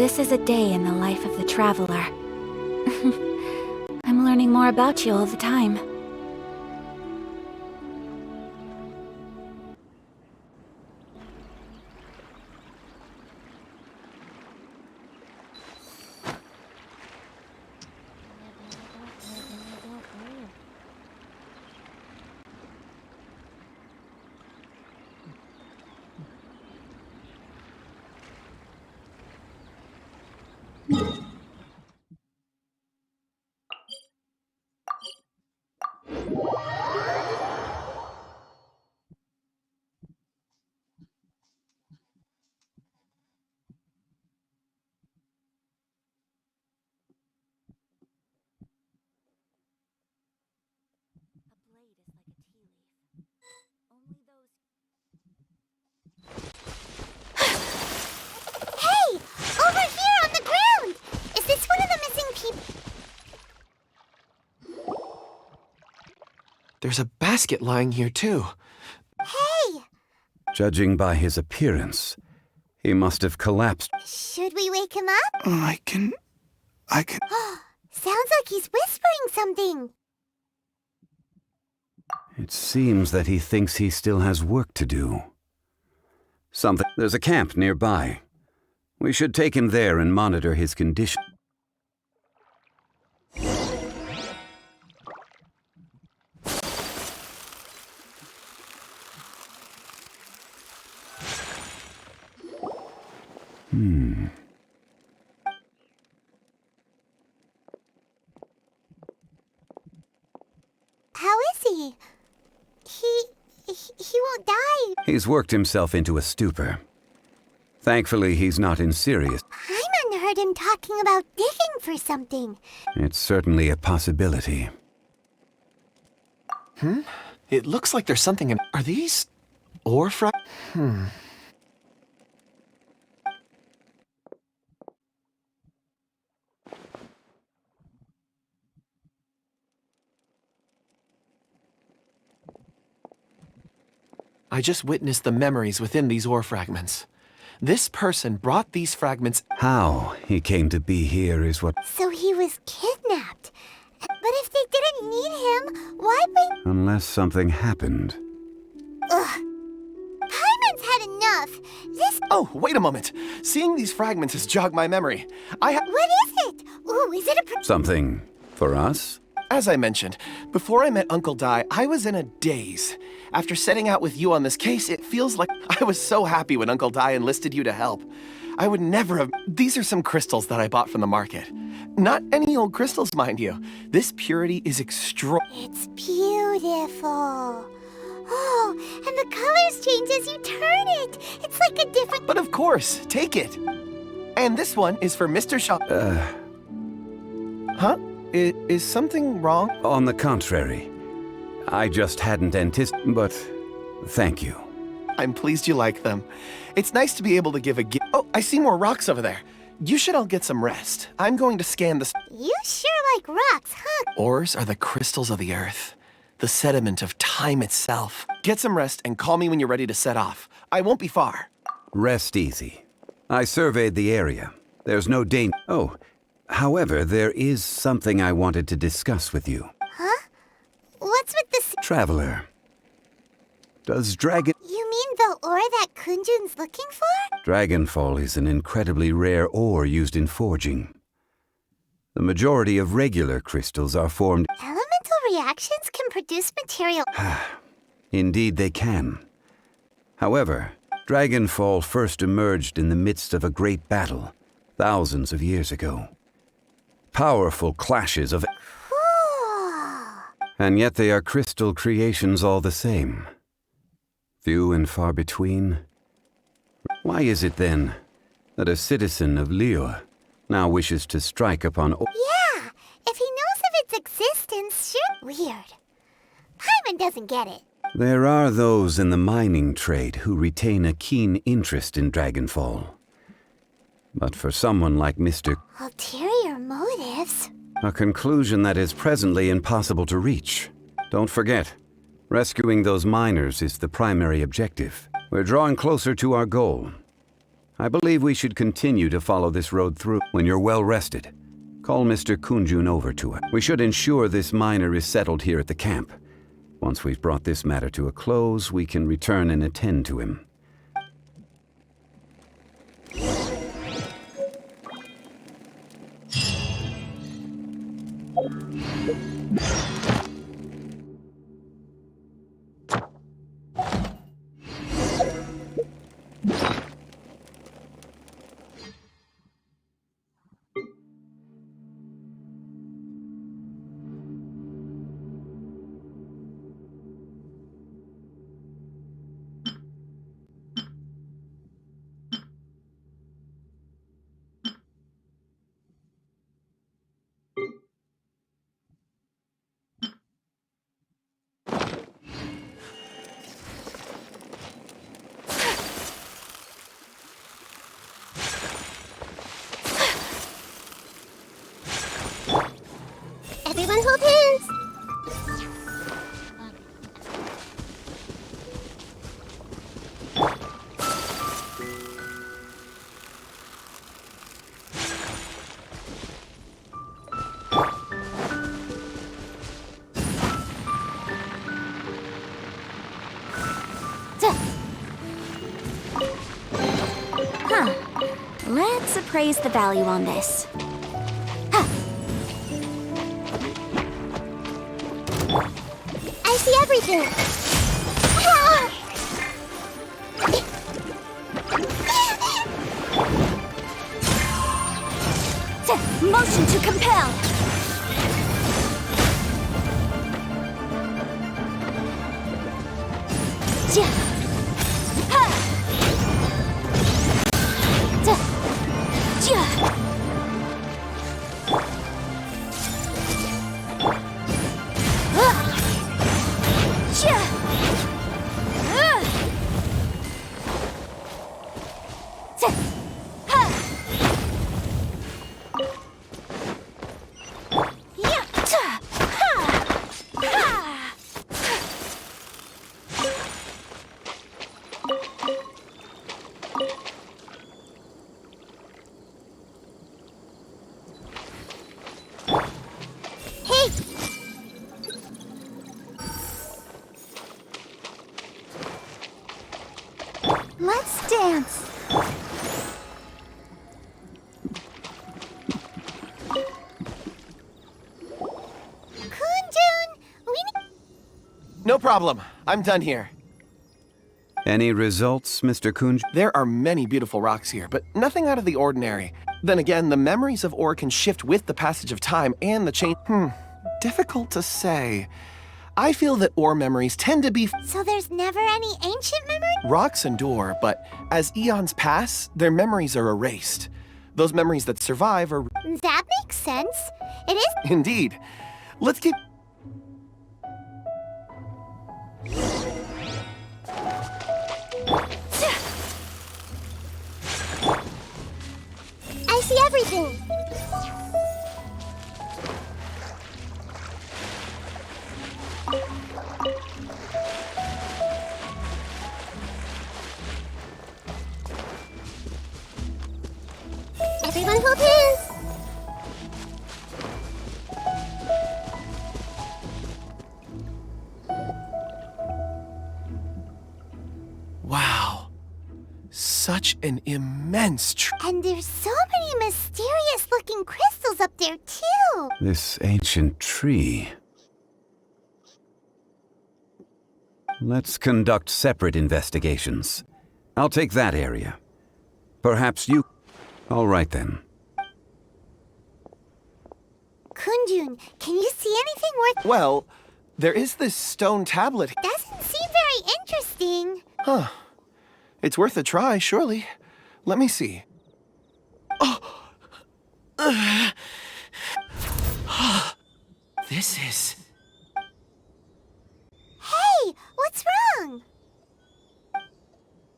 this is a day in the life of the traveler. I'm learning more about you all the time. Hey! Over here on the ground! Is this one of the missing people? There's a basket lying here, too. Hey! Judging by his appearance, he must have collapsed. Should we wake him up? I can... Sounds like he's whispering something. It seems that he thinks he still has work to do. There's a camp nearby. We should take him there and monitor his condition. How is he? He won't die. He's worked himself into a stupor. Thankfully, he's not in serious. Hyman heard him talking about digging for something. It's certainly a possibility. It looks like there's something in... Are these... ore fragments? I just witnessed the memories within these ore fragments. This person brought these fragments... How he came to be here is what... So he was kidnapped. But if they didn't need him, why bring... Unless something happened. Ugh. Hyman's had enough. This... Oh, wait a moment. Seeing these fragments has jogged my memory. What is it? Ooh, is it a... Something for us? As I mentioned, before I met Uncle Dai, I was in a daze. After setting out with you on this case, it feels like I was so happy when Uncle Dai enlisted you to help. I would never have... These are some crystals that I bought from the market. Not any old crystals, mind you. This purity is It's beautiful. Oh, and the colors change as you turn it. It's like a different... But of course, take it. And this one is for Mr. Shaw. Huh? Is something wrong? On the contrary. I just hadn't anticipated, but thank you. I'm pleased you like them. It's nice to be able to give a gift. Oh, I see more rocks over there. You should all get some rest. I'm going to scan the... You sure like rocks, huh? Ores are the crystals of the earth, the sediment of time itself. Get some rest and call me when you're ready to set off. I won't be far. Rest easy. I surveyed the area. There's no danger. Oh, however, there is something I wanted to discuss with you. Huh? What's with this? Traveler, does dragon... You mean the ore that Kunjun's looking for? Dragonfall is an incredibly rare ore used in forging. The majority of regular crystals are formed... Elemental reactions can produce material... Indeed they can. However, Dragonfall first emerged in the midst of a great battle, thousands of years ago. Powerful clashes of... And yet they are crystal creations all the same. Few and far between. Why is it then that a citizen of Liyue now wishes to strike upon... Yeah, if he knows of its existence, sure. Weird. Hyman doesn't get it. There are those in the mining trade who retain a keen interest in Dragonfall. But for someone like Mr. Ulterior motives? A conclusion that is presently impossible to reach. Don't forget, rescuing those miners is the primary objective. We're drawing closer to our goal. I believe we should continue to follow this road through. When you're well rested, call Mr. Kunjun over to us. We should ensure this miner is settled here at the camp. Once we've brought this matter to a close, we can return and attend to him. Everyone hold hands. Huh. Let's appraise the value on this. I see everything. Motion to compel. Hey! Let's dance. Kunjun, we need... No problem. I'm done here. Any results, Mr. Kunj? There are many beautiful rocks here, but nothing out of the ordinary. Then again, the memories of ore can shift with the passage of time and the change. Difficult to say. I feel that ore memories tend to be So there's never any ancient memory? rocks endure, but as eons pass, their memories are erased. Those memories that survive are That makes sense. It is... indeed. Let's keep. I see everything. Everyone hold hands. Wow. Such an immense And there's so many mysterious looking crystals up there too. This ancient tree. Let's conduct separate investigations. I'll take that area. Perhaps you... All right then. Kunjun, can you see anything worth... Well, there is this stone tablet. Doesn't seem very interesting. Huh. It's worth a try, surely. Let me see. This is... Hey, what's wrong?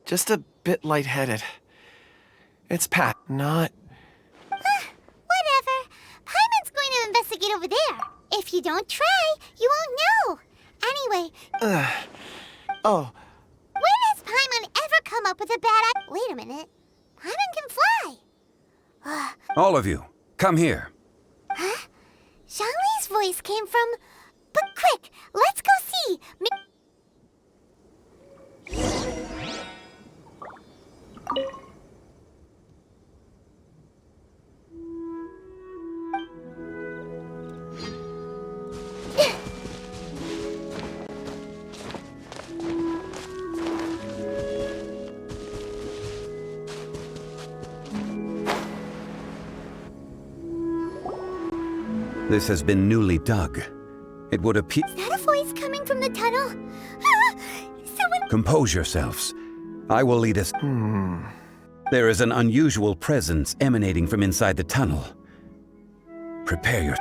just a bit lightheaded. It's Pat, not... Whatever. Paimon's going to investigate over there. If you don't try, you won't know. Anyway, Oh, when has Paimon ever come up with a bad idea? Wait a minute. Paimon can fly. All of you, come here. Zhongli's voice came from... But quick, let's go see. This has been newly dug. It would appear... Is that a voice coming from the tunnel? Someone... Compose yourselves. I will lead us... There is an unusual presence emanating from inside the tunnel. Prepare your...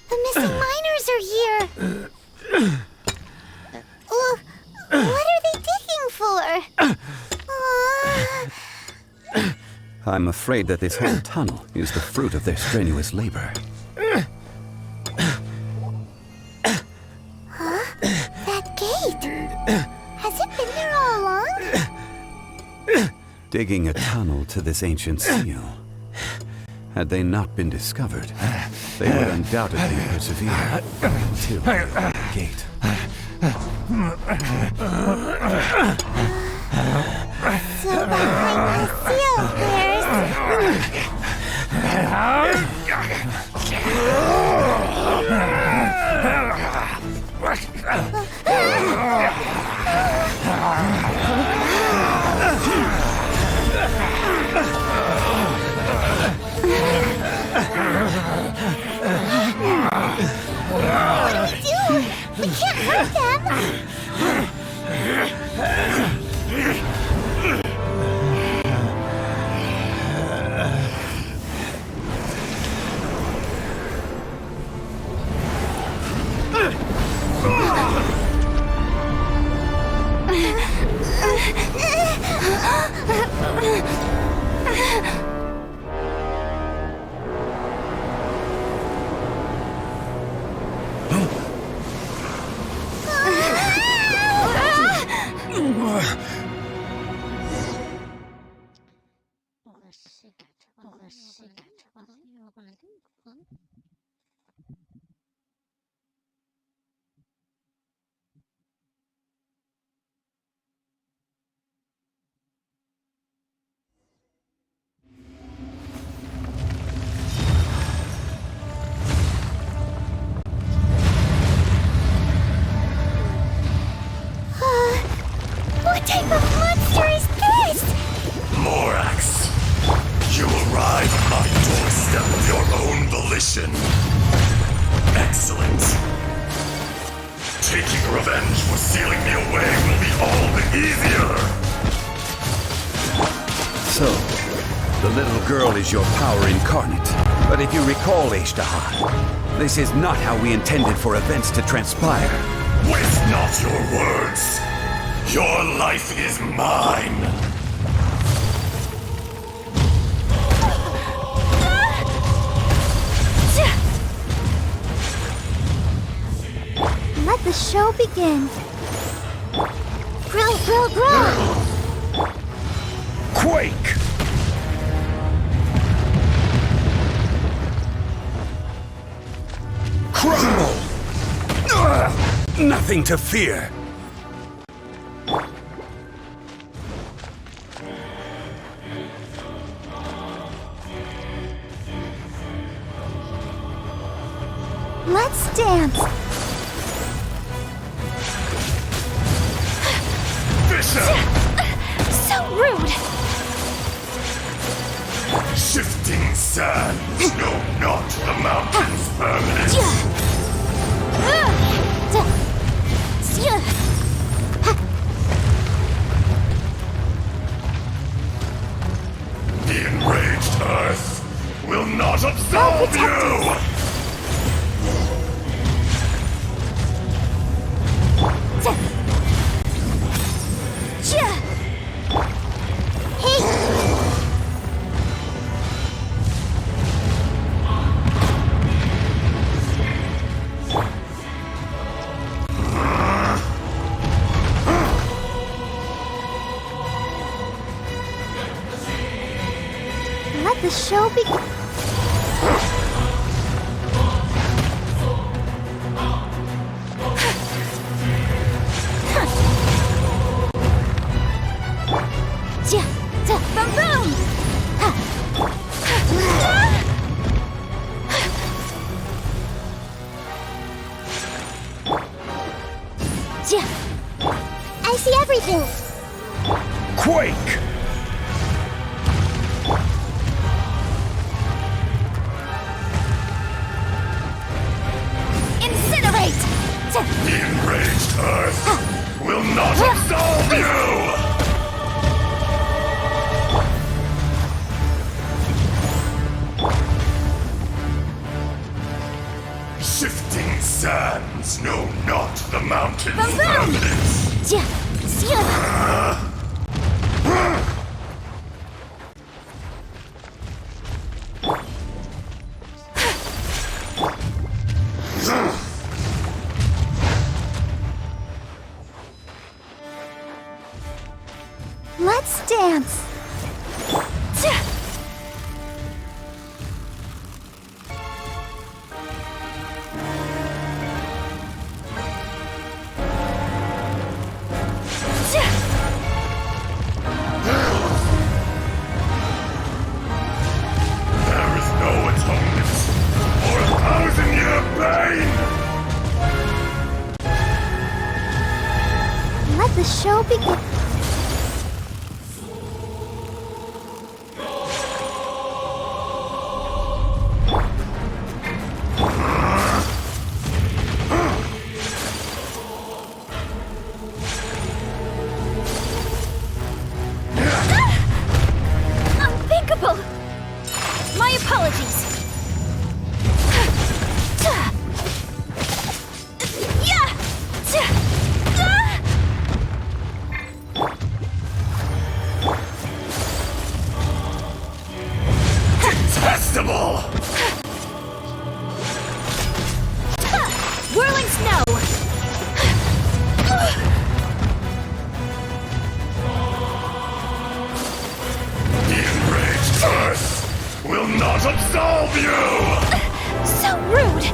The missing miners are here. What are they digging for? I'm afraid that this whole tunnel is the fruit of their strenuous labor. That gate. Has it been there all along? Digging a tunnel to this ancient seal. Had they not been discovered, they would undoubtedly persevere until the gate. So behind the seal, What do we do? We can't hurt them. What type of monster is this? Morax, you arrive at my doorstep of your own volition. Excellent. Taking revenge for sealing me away will be all the easier. So, the little girl is your power incarnate. But if you recall, Ishtahan, this is not how we intended for events to transpire. Waste not your words. Your life is mine. Let the show begin. Grill, grill, grill! Quake! Crumble! Nothing to fear! Let's dance! Bishop! So rude! Shifting sands know not the mountain's permanence. The enraged earth will not absolve you! Let the show begin. Boom, boom! I see everything. Quake! Incinerate! The enraged Earth will not absolve you! Shifting sands know not the mountain's Boom, boom! permanence. Let's dance. There is no atonement for 1,000-year pain! Let the show begin. Unthinkable! My apologies. Detestable! Whirling snow! The enraged Earth will not absolve you! So rude!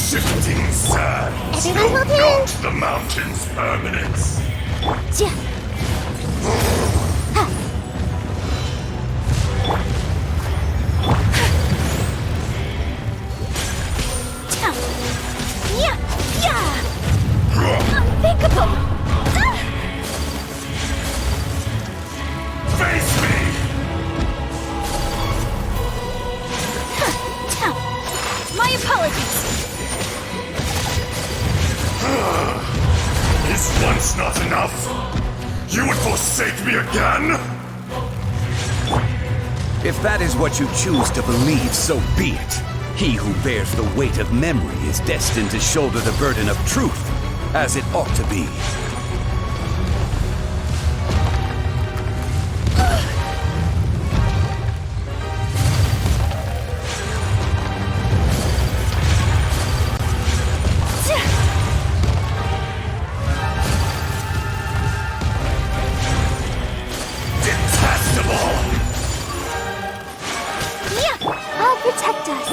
Shifting sands Everyone know will do. not the mountain's permanence. Unthinkable! Face me! My apologies! Is once not enough? You would forsake me again? If that is what you choose to believe, so be it. He who bears the weight of memory is destined to shoulder the burden of truth, as it ought to be. Detestable! I'll protect us.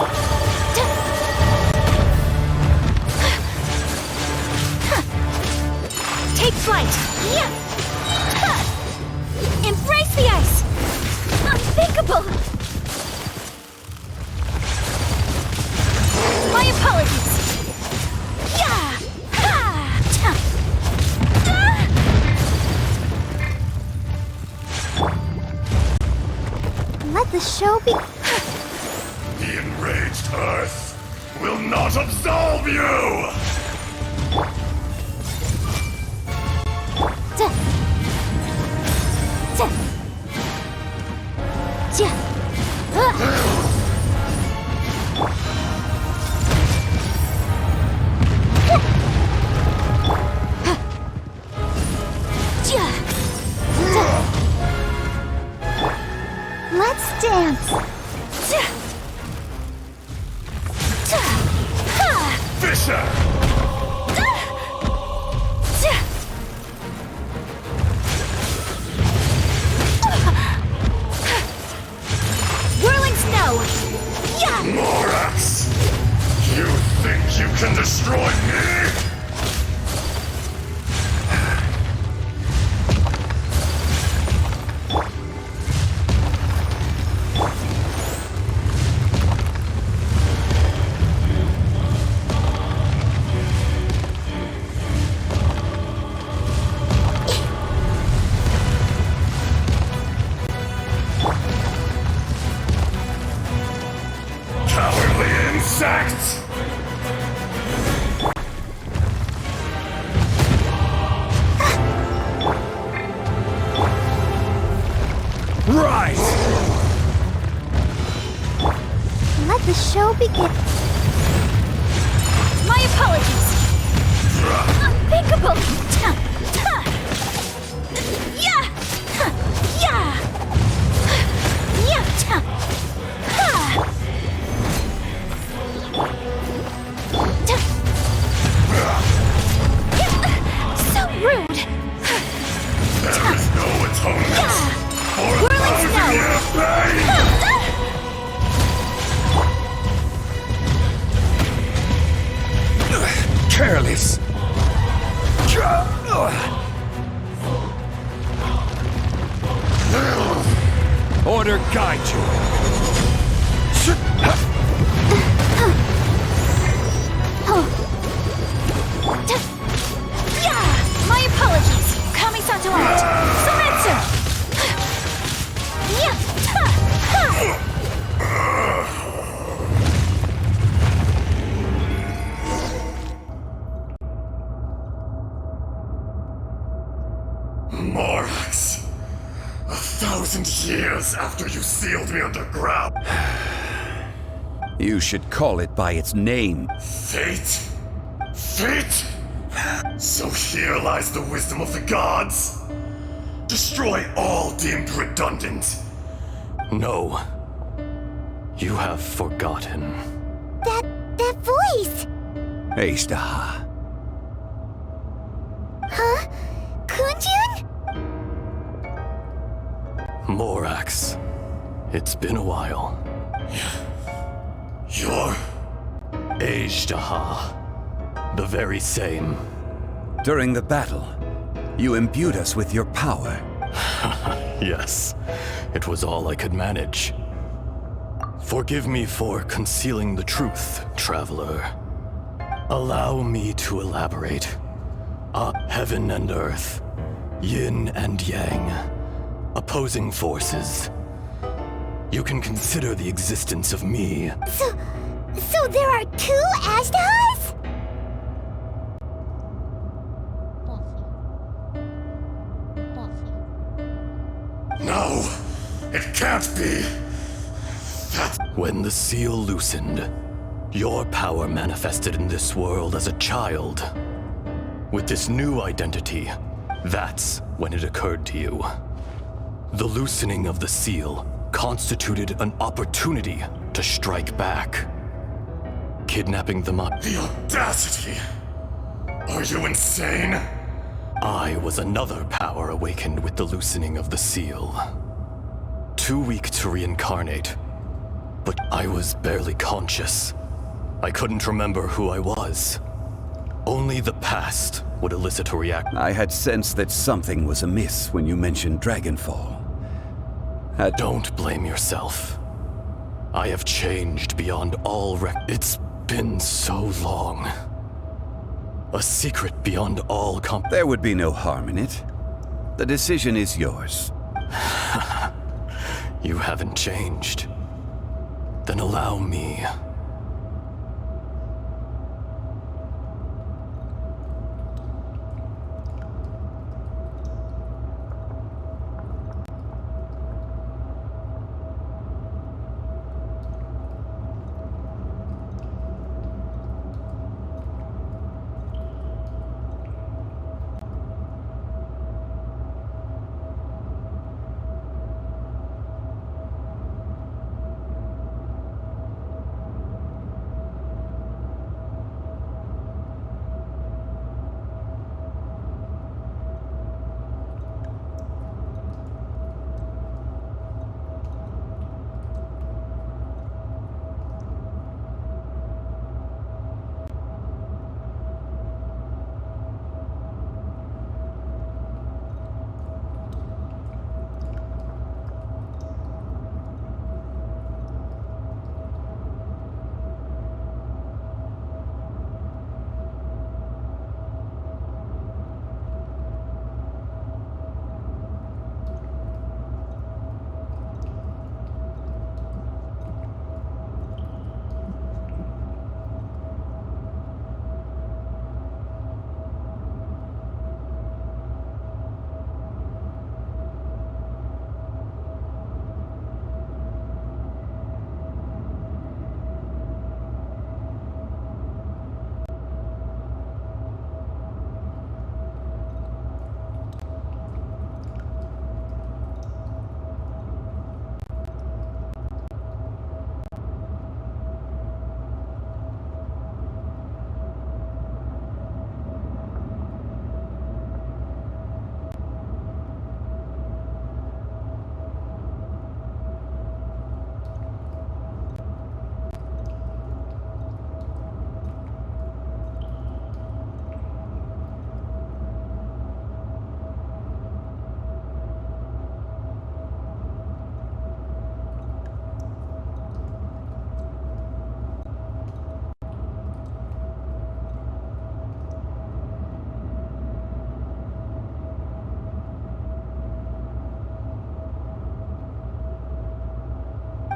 Take flight! Embrace the ice! Unthinkable! My apologies! Let the show begin. The enraged Earth will not absolve you! Whirling snow! Yeah! Morax! You think you can destroy me? Cowardly insect! Rise! Let the show begin. My apologies! Unthinkable! Yeah! Yeah! Yeah! So rude! There is no atonement for a Whirling thousand snow! year pain! Careless! Order guide you! Yeah! My apologies! Kamisato out! Sometsu! Yeah! Morax, 1,000 years after you sealed me underground. You should call it by its name. Fate? Fate? So here lies the wisdom of the gods. Destroy all deemed redundant. No. You have forgotten. That voice! Eishtaha. Huh? Kunjun? Morax. It's been a while. You're... Eishtaha. The very same. During the battle, you imbued us with your power. Yes. It was all I could manage. Forgive me for concealing the truth, traveler. Allow me to elaborate. Heaven and earth, yin and yang, opposing forces. You can consider the existence of me. So there are two Ashtahas? No! It can't be! That's... When the seal loosened, your power manifested in this world as a child. With this new identity, that's when it occurred to you. The loosening of the seal constituted an opportunity to strike back. Kidnapping the The audacity! Are you insane? I was another power awakened with the loosening of the seal. Too weak to reincarnate, but I was barely conscious. I couldn't remember who I was. Only the past would elicit a reaction. I had sensed that something was amiss when you mentioned Dragonfall. Don't blame yourself. I have changed beyond all It's been so long. A secret beyond all There would be no harm in it. The decision is yours. You haven't changed. Then allow me.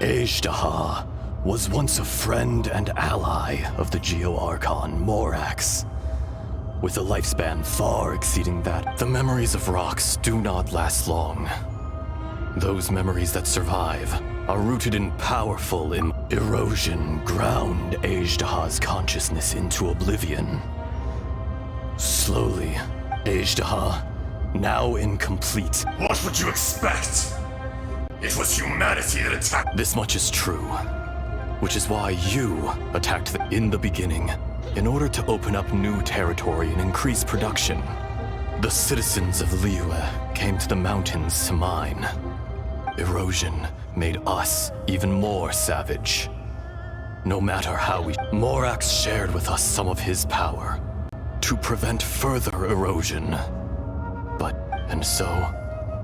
Ajdaha was once a friend and ally of the Geo-Archon Morax. With a lifespan far exceeding that, the memories of rocks do not last long. Those memories that survive are rooted in powerful erosion ground Ajdaha's consciousness into oblivion. Slowly, Ajdaha, now incomplete. What would you expect? It was humanity that attacked. This much is true, which is why you attacked in the beginning, in order to open up new territory and increase production. The citizens of Liyue came to the mountains to mine. Erosion made us even more savage. No matter how Morax shared with us some of his power to prevent further erosion. And so,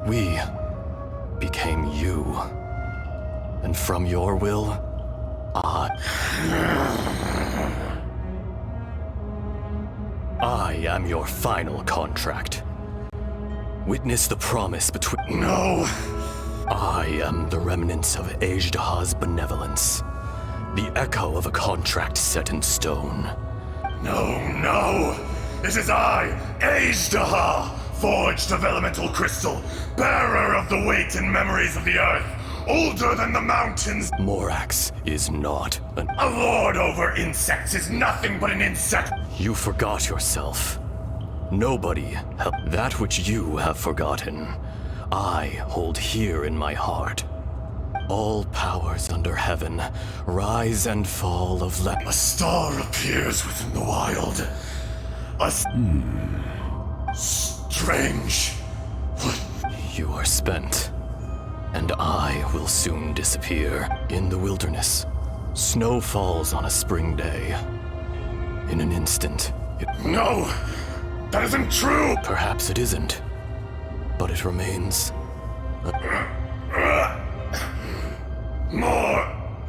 we became you. And from your will, I am your final contract. Witness the promise between— No! I am the remnants of Ajdaha's benevolence. The echo of a contract set in stone. No! It is I, Ajdaha! Forged of elemental crystal, bearer of the weight and memories of the earth, older than the mountains. Morax is not A lord over insects is nothing but an insect. You forgot yourself. Nobody that which you have forgotten, I hold here in my heart. All powers under heaven rise and fall of A star appears within the wild. Strange. You are spent, and I will soon disappear. In the wilderness, snow falls on a spring day. In an instant, No! That isn't true! perhaps it isn't, but it remains. More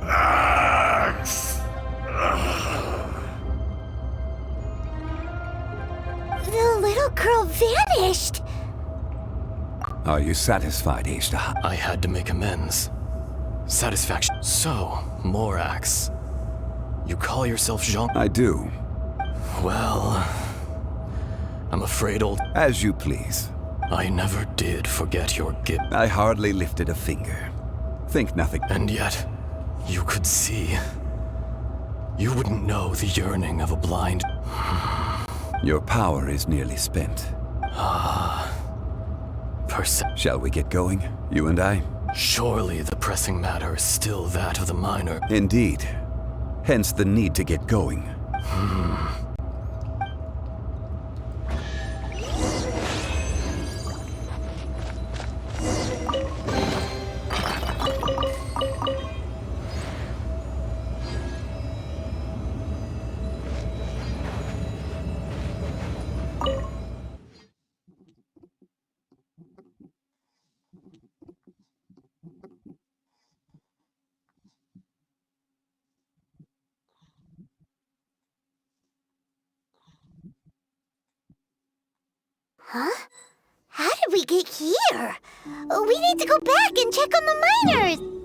axe! The little girl vanished! Are you satisfied, Ajdaha? I had to make amends. Satisfaction. So, Morax, you call yourself Jean? I do. Well, I'm afraid As you please. I never did forget your gift. I hardly lifted a finger. Think nothing. And yet, you could see. You wouldn't know the yearning of a blind. Your power is nearly spent. Shall we get going, you and I? Surely the pressing matter is still that of the minor. Indeed. Hence the need to get going. Huh? How did we get here? We need to go back and check on the miners!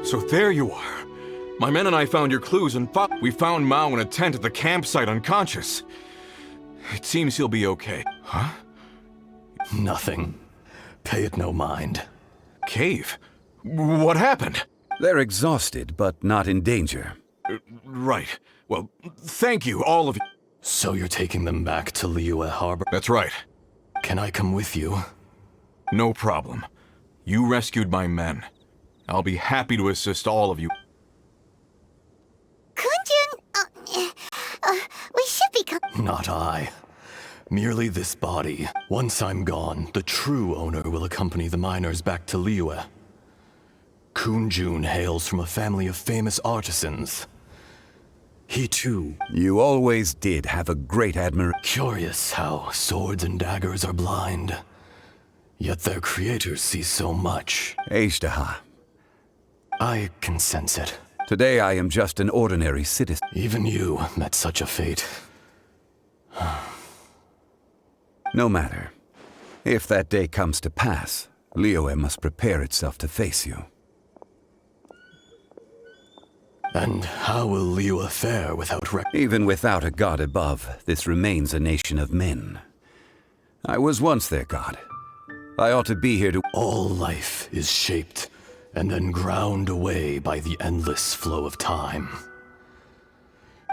So there you are. My men and I found your clues and we found Mao in a tent at the campsite unconscious. It seems he'll be okay. Huh? Nothing. Pay it no mind. Cave? What happened? They're exhausted, but not in danger. Right. Well, thank you, all of you. So you're taking them back to Liyue Harbor? That's right. Can I come with you? No problem. You rescued my men. I'll be happy to assist all of you. Not I. Merely this body. Once I'm gone, the true owner will accompany the miners back to Liyue. Kunjun hails from a family of famous artisans. He too. You always did have a great admiration. Curious how swords and daggers are blind. Yet their creators see so much. Ejdaha, I can sense it. today I am just an ordinary citizen. Even you met such a fate. No matter. If that day comes to pass, Liyue must prepare itself to face you. And how will Liyue fare without Even without a god above, this remains a nation of men. I was once their god. I ought to be here to... All life is shaped and then ground away by the endless flow of time.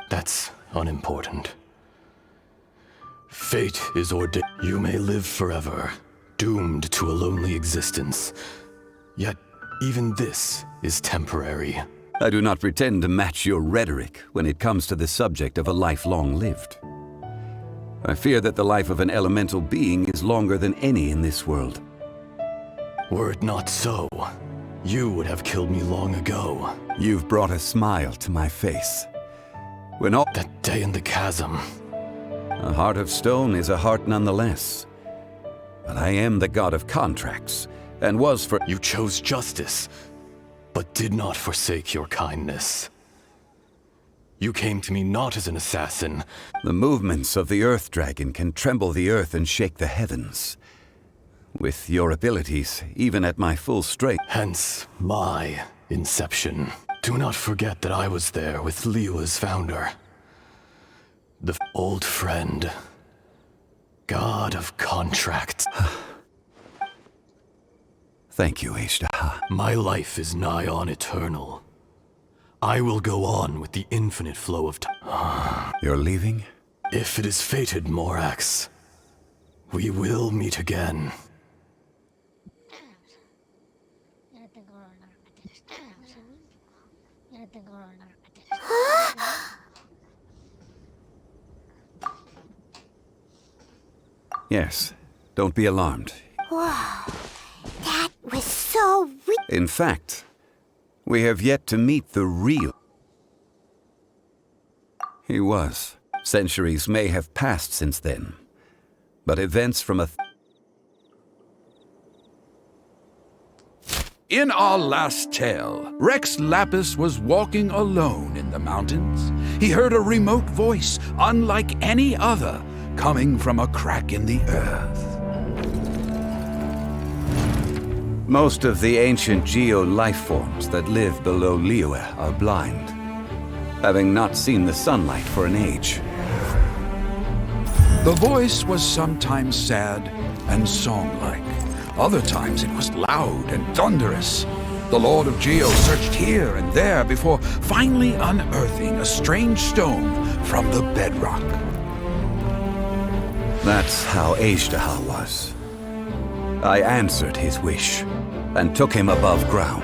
That's unimportant. Fate is ordained. You may live forever, doomed to a lonely existence. Yet, even this is temporary. I do not pretend to match your rhetoric when it comes to the subject of a life long lived. I fear that the life of an elemental being is longer than any in this world. Were it not so, you would have killed me long ago. You've brought a smile to my face. When all... That day in the chasm. A heart of stone is a heart nonetheless. But I am the god of contracts, and was for... You chose justice, but did not forsake your kindness. You came to me not as an assassin. The movements of the Earth Dragon can tremble the earth and shake the heavens. With your abilities, even at my full strength... Hence, my inception. Do not forget that I was there with Liyue's founder. The old friend. God of contracts. Thank you, Ejdaha. My life is nigh on eternal. I will go on with the infinite flow of time. You're leaving? If it is fated, Morax, we will meet again. Yes. Don't be alarmed. Wow, that was so weird. In fact, we have yet to meet the real... He was. Centuries may have passed since then, but events from a... In our last tale, Rex Lapis was walking alone in the mountains. He heard a remote voice, unlike any other, coming from a crack in the earth. Most of the ancient geo-life forms that live below Liyue are blind, having not seen the sunlight for an age. The voice was sometimes sad and song-like. Other times it was loud and thunderous. The Lord of Geo searched here and there before finally unearthing a strange stone from the bedrock. That's how Ejdaha was. I answered his wish and took him above ground.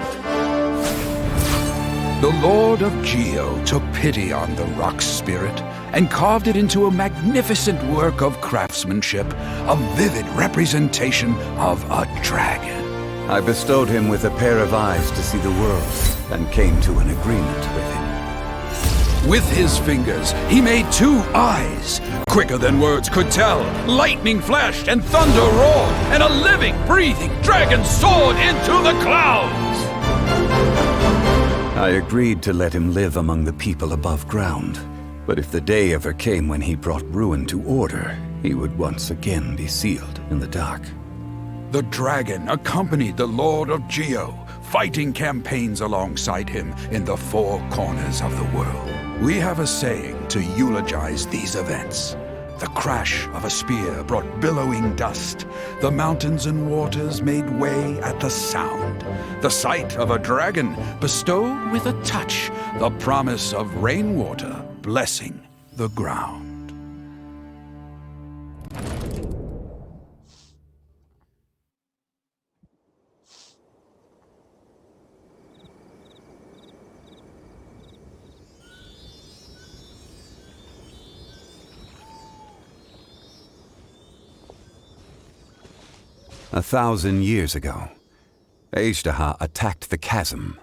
The Lord of Geo took pity on the rock spirit and carved it into a magnificent work of craftsmanship, a vivid representation of a dragon. I bestowed him with a pair of eyes to see the world and came to an agreement with him. With his fingers, he made 2 eyes. Quicker than words could tell, lightning flashed and thunder roared, and a living, breathing dragon soared into the clouds! I agreed to let him live among the people above ground. But if the day ever came when he brought ruin to order, he would once again be sealed in the dark. The dragon accompanied the Lord of Geo, fighting campaigns alongside him in the 4 corners of the world. We have a saying to eulogize these events. The crash of a spear brought billowing dust. The mountains and waters made way at the sound. The sight of a dragon bestowed with a touch the promise of rainwater blessing the ground. 1,000 years ago, Ejdaha attacked the chasm.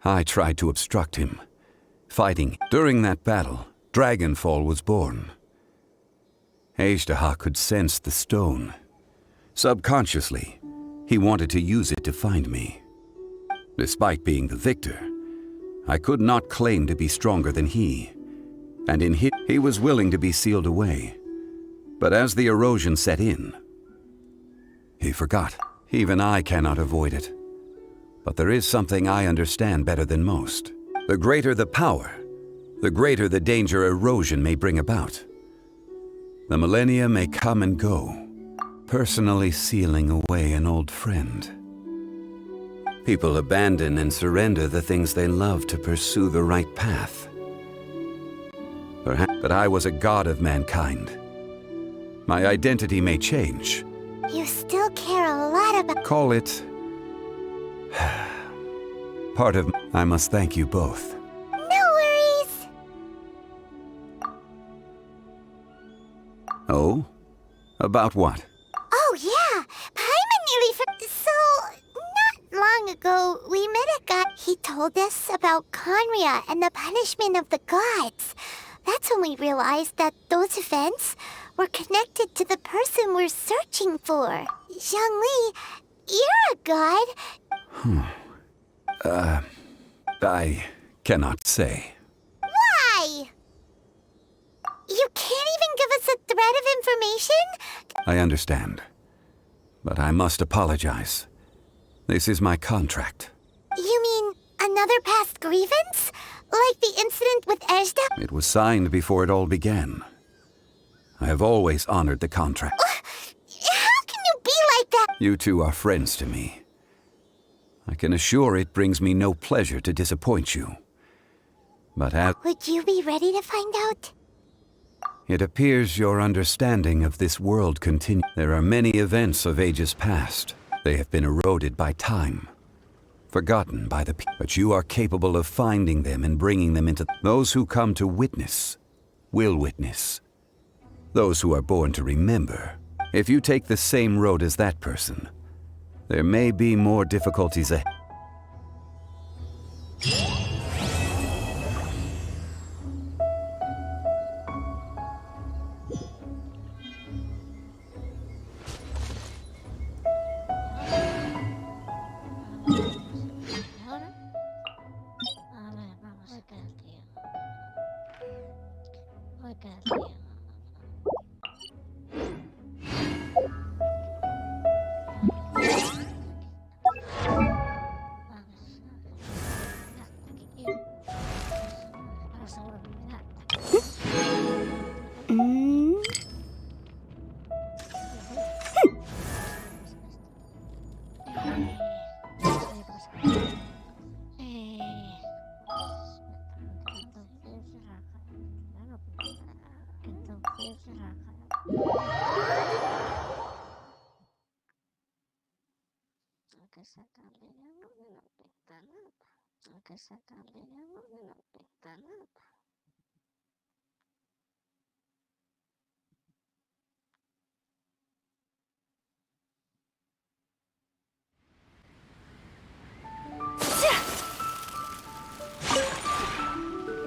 I tried to obstruct him, fighting. During that battle, Dragonfall was born. Ejdaha could sense the stone. Subconsciously, he wanted to use it to find me. Despite being the victor, I could not claim to be stronger than he, and in he was willing to be sealed away. But as the erosion set in, he forgot. Even I cannot avoid it. But there is something I understand better than most. The greater the power, the greater the danger erosion may bring about. The millennia may come and go, personally sealing away an old friend. People abandon and surrender the things they love to pursue the right path. Perhaps, but I was a god of mankind. My identity may change. You still care a lot about... Call it... part of... I must thank you both. No worries! Oh? About what? Oh, yeah! Paimon nearly So, not long ago, we met a guy. He told us about Conria and the punishment of the gods. That's when we realized that those events were connected to the person we're searching for. Zhongli, you're a god. I cannot say. Why? You can't even give us a thread of information? I understand. But I must apologize. This is my contract. You mean another past grievance? Like the incident with Ejda? It was signed before it all began. I have always honored the contract. How can you be like that? You two are friends to me. I can assure it brings me no pleasure to disappoint you. But Would you be ready to find out? it appears your understanding of this world continues. There are many events of ages past. They have been eroded by time, forgotten by the people. But you are capable of finding them and bringing them into... Those who come to witness will witness. Those who are born to remember. If you take the same road as that person, there may be more difficulties ahead.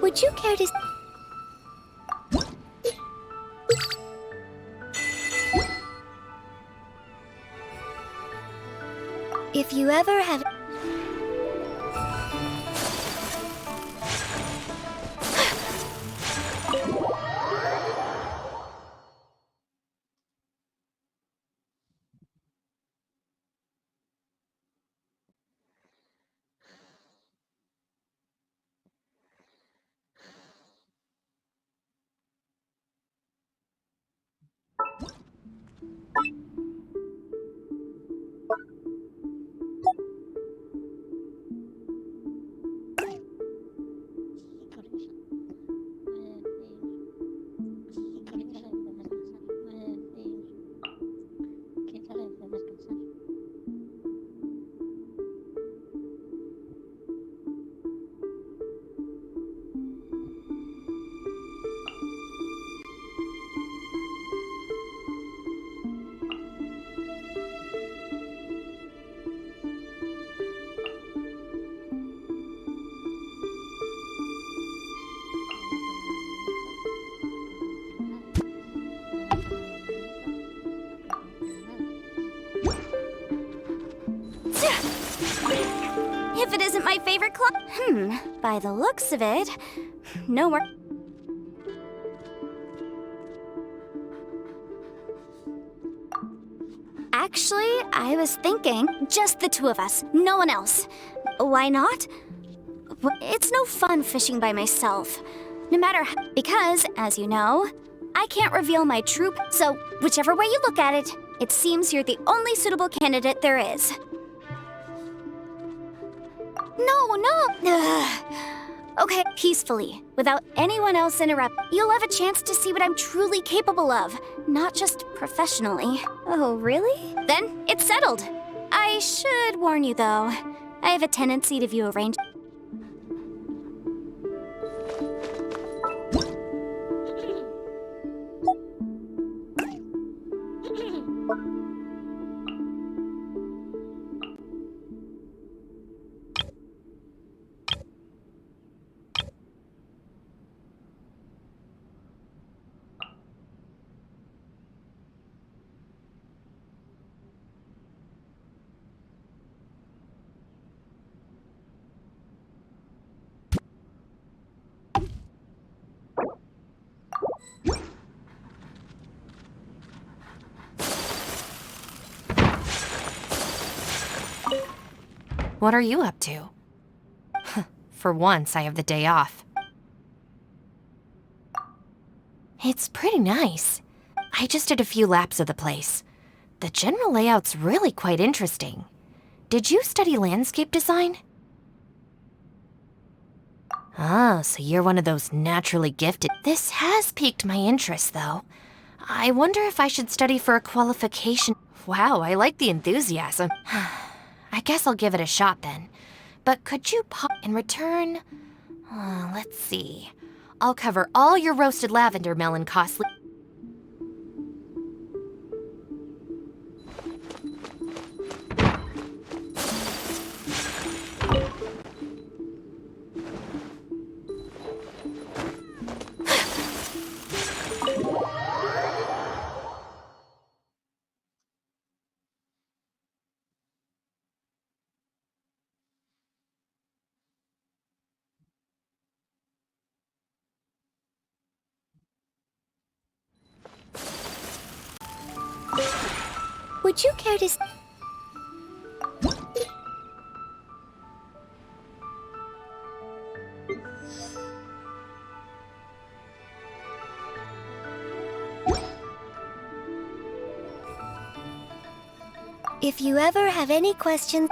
Would you care to... If you ever have... If it isn't my favorite club. By the looks of it, no more. Actually, I was thinking just the two of us, no one else. Why not? It's no fun fishing by myself. No matter how, because, as you know, I can't reveal my true. So, whichever way you look at it, it seems you're the only suitable candidate there is. No. Ugh. Okay, peacefully, without anyone else interrupt. You'll have a chance to see what I'm truly capable of, not just professionally. Oh, really? Then it's settled. I should warn you, though. I have a tendency to view arrangements. What are you up to? For once, I have the day off. It's pretty nice. I just did a few laps of the place. The general layout's really quite interesting. Did you study landscape design? Oh, so you're one of those naturally gifted. This has piqued my interest, though. I wonder if I should study for a qualification. Wow, I like the enthusiasm. I guess I'll give it a shot then. But could you pop in return? Let's see. I'll cover all your roasted lavender melon costly. Would you care to... If you ever have any questions...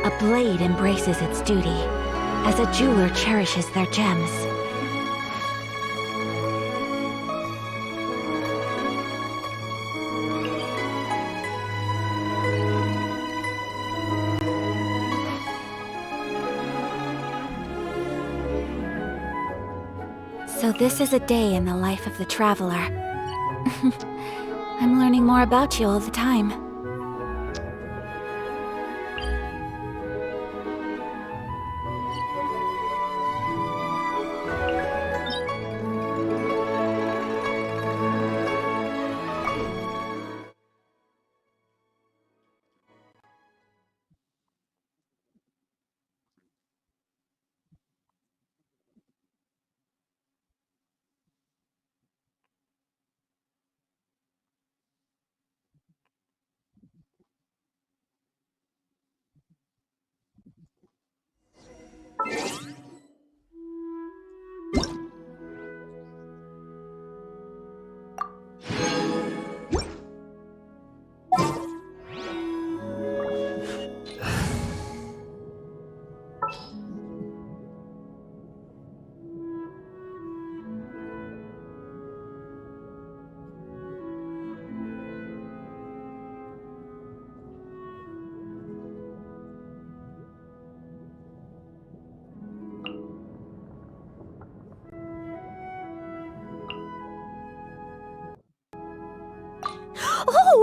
A blade embraces its duty, as a jeweler cherishes their gems. So this is a day in the life of the traveler. I'm learning more about you all the time.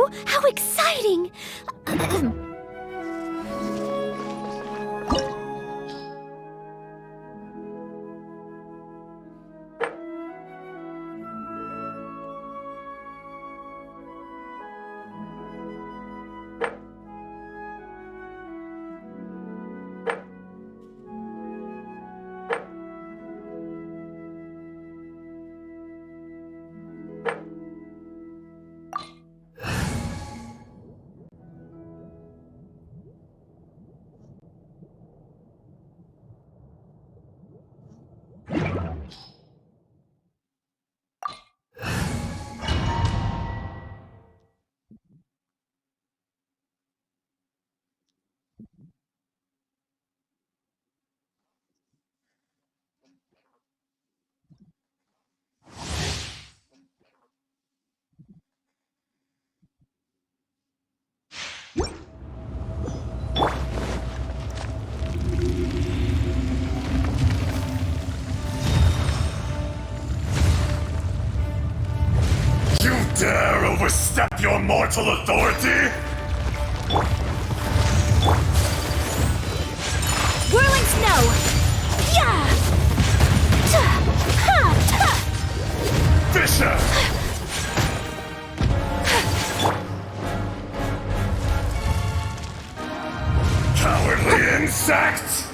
Oh, how exciting! You dare overstep your mortal authority? Whirling snow! Yeah! Fisher! Cowardly insect!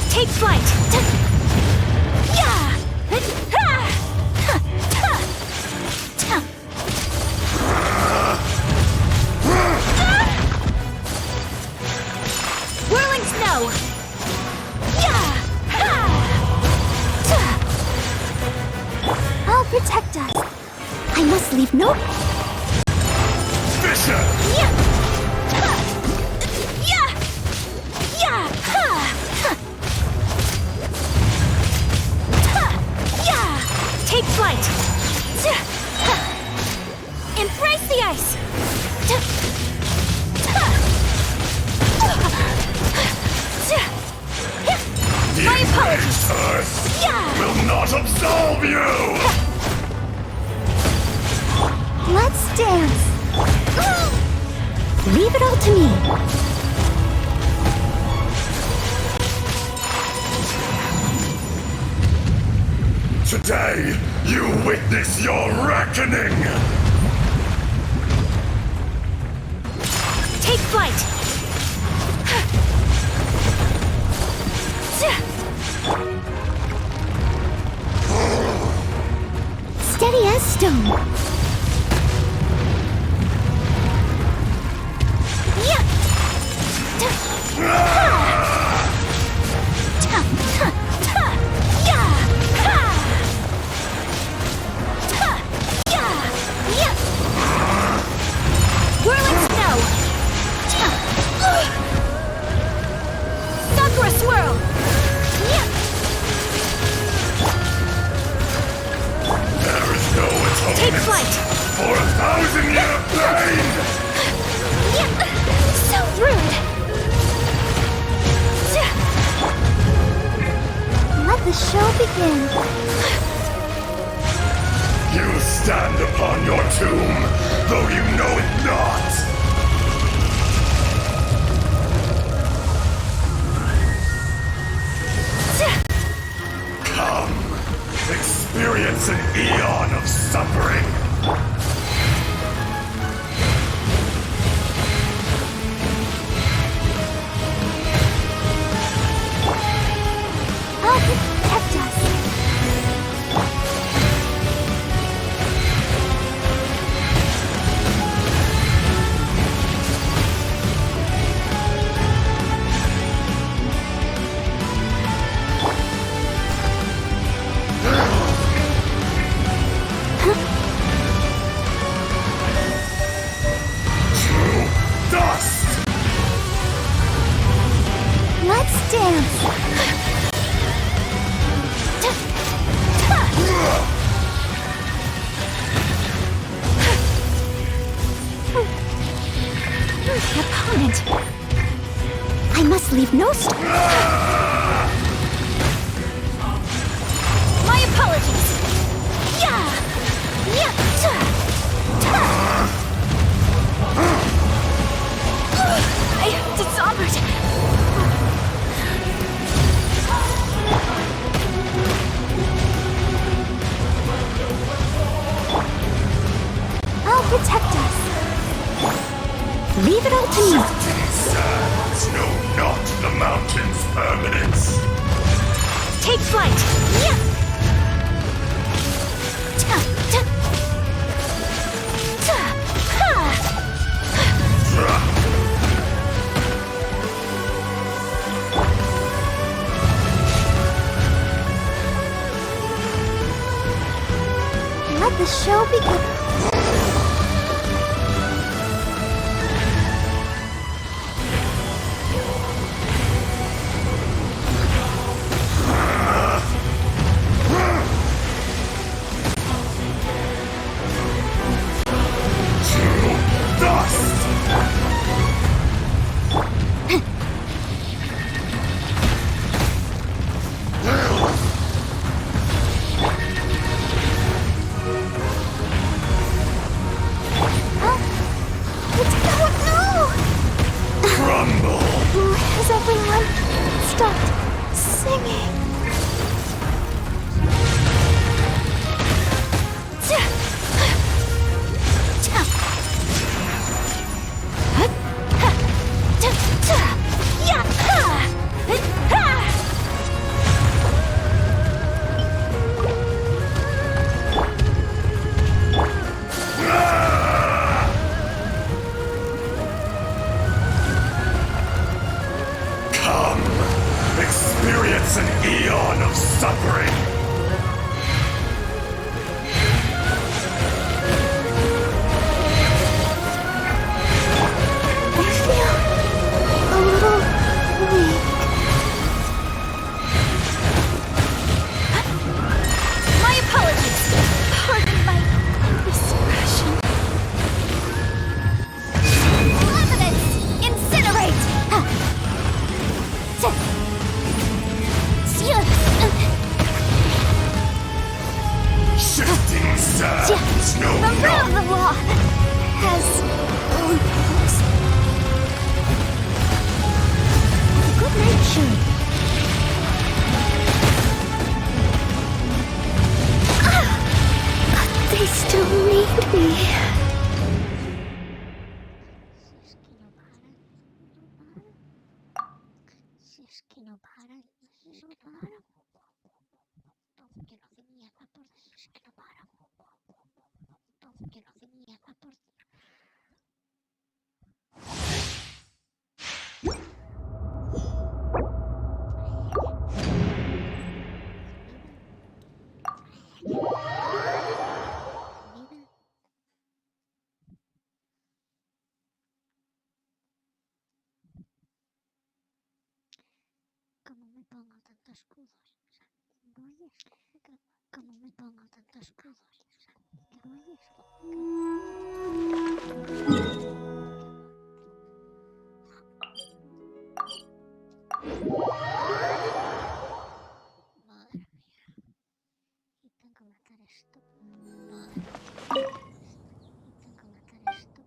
Take flight! Yeah! Whirling snow! Yeah! I'll protect us. I must leave no... Fisher! Yeah! Yeah! Yeah! Yeah! Take flight! Embrace the ice! My apologies! Earth Yeah! will not absolve you! Let's dance! Leave it all to me! Today, you witness your reckoning! Take flight! Steady as stone. Yeah! Whirling snow! Sakura swirl! There is no atonement Take flight! for 1,000-year pain! So rude! Let the show begin. You stand upon your tomb, though you know it not! Come, experience an eon of suffering! I'll protect us. No My apologies! Yeah! Yeah! I am disarmored! I'll protect us. Leave it all to me. Sands know not the mountain's permanence. Take flight. Yeah. Let the show begin. Has everyone stopped singing? Experience an eon of suffering. I feel a little weak. My apologies. Pardon my indiscretion. Evidence! Incinerate! Shifting sands know The will not. of the law has lost. Good night, Shuri. They still need me. Como me pongo tantos cubos, ¿no oyes? Como me pongo tantos cubos, ¿no oyes? Madre mía, y tengo que matar esto. Madre mía, y tengo que matar esto.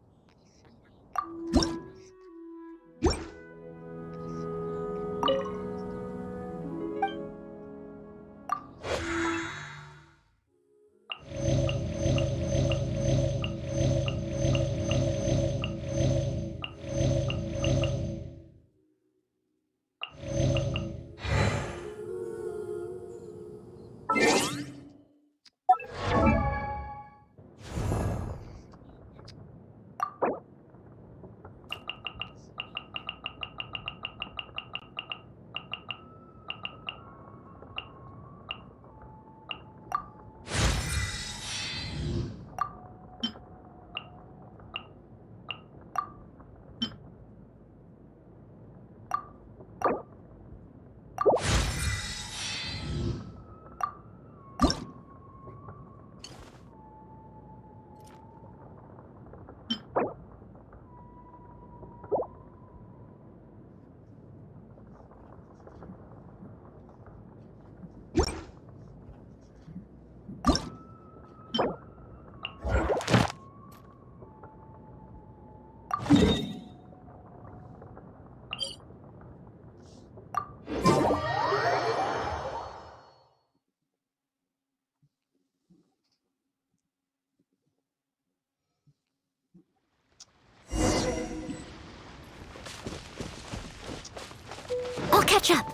catch up.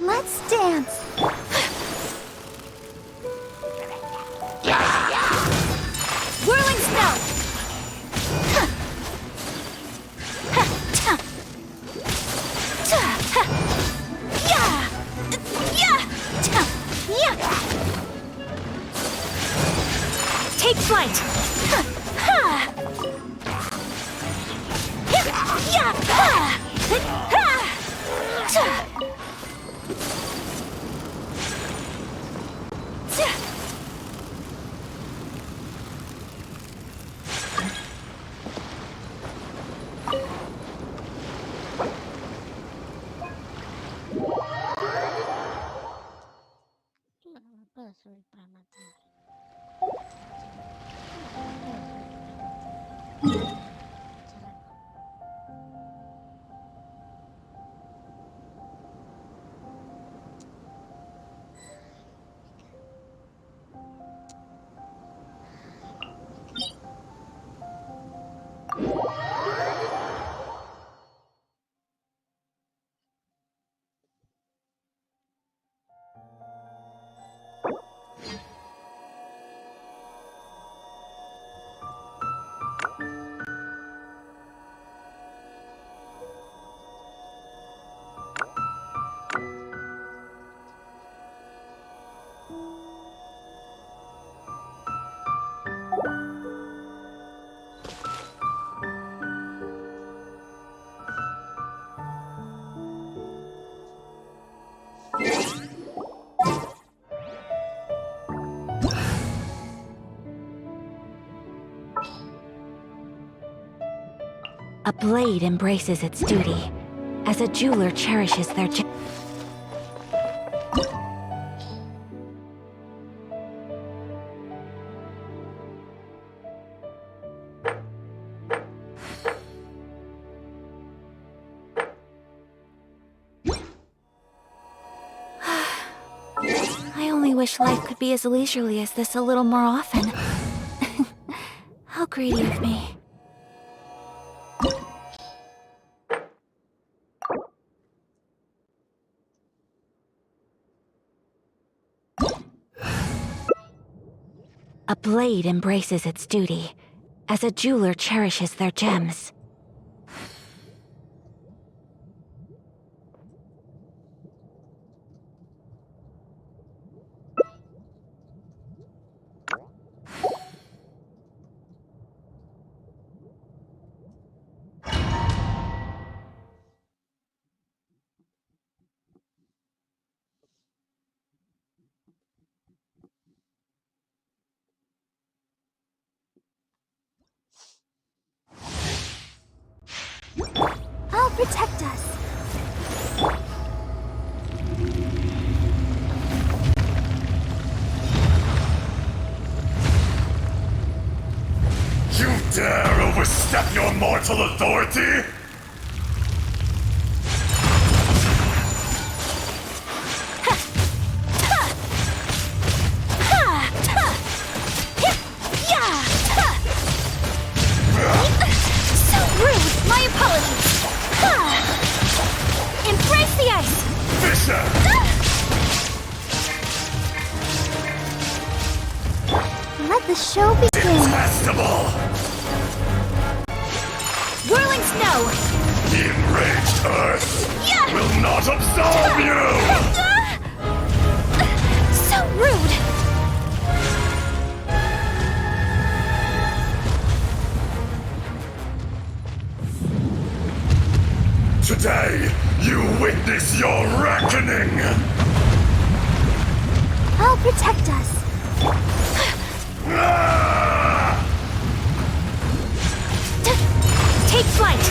Let's dance. Whirling snow! Take flight! A blade embraces its duty, as a jeweler cherishes their gem. I only wish life could be as leisurely as this a little more often. How greedy of me. A blade embraces its duty, as a jeweler cherishes their gems. I'll protect us. You dare overstep your mortal authority? So rude! My apologies! Embrace the ice! Fisher! Let the show begin. Detestable! Whirling snow! The enraged earth will not absolve you! So rude! Today, you witness your reckoning! I'll protect us. Take flight!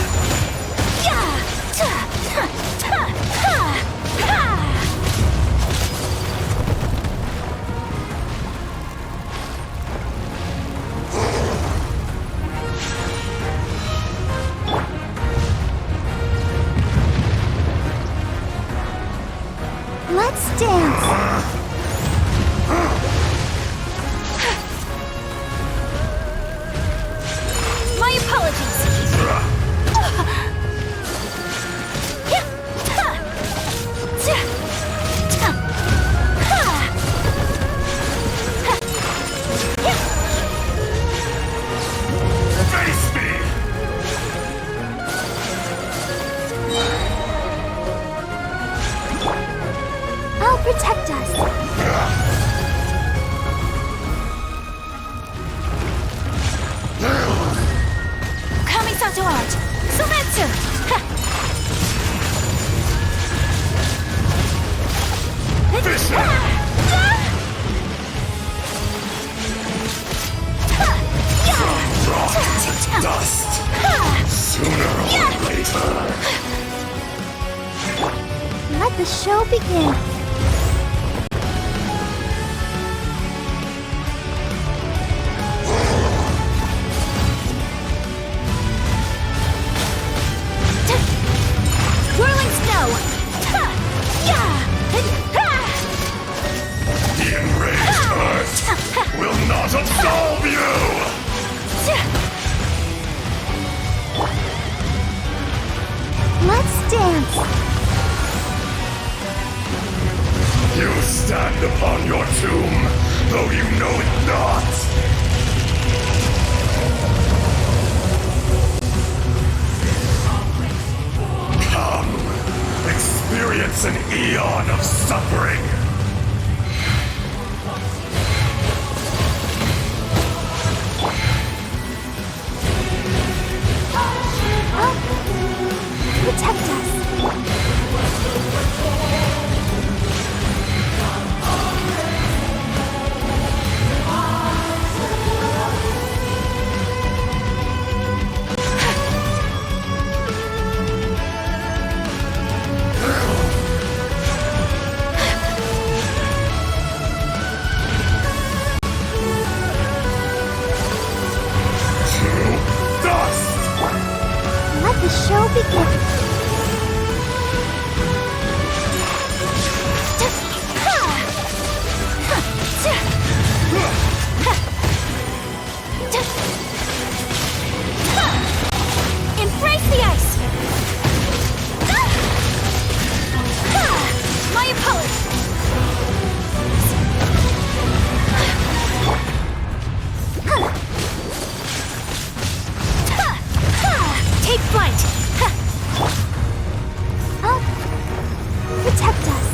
dance. My apologies. Face me! I'll protect us. Kamisato art. Sumetsu. Rock to dust! Sooner or later! Let the show begin. Whirling snow. The enraged earth will not absolve you! Let's dance. You stand upon your tomb, though you know it not! Come, experience an eon of suffering! Protect us. To dust! Let the show begin. Embrace the ice. My apologies. Take flight. I'll protect us.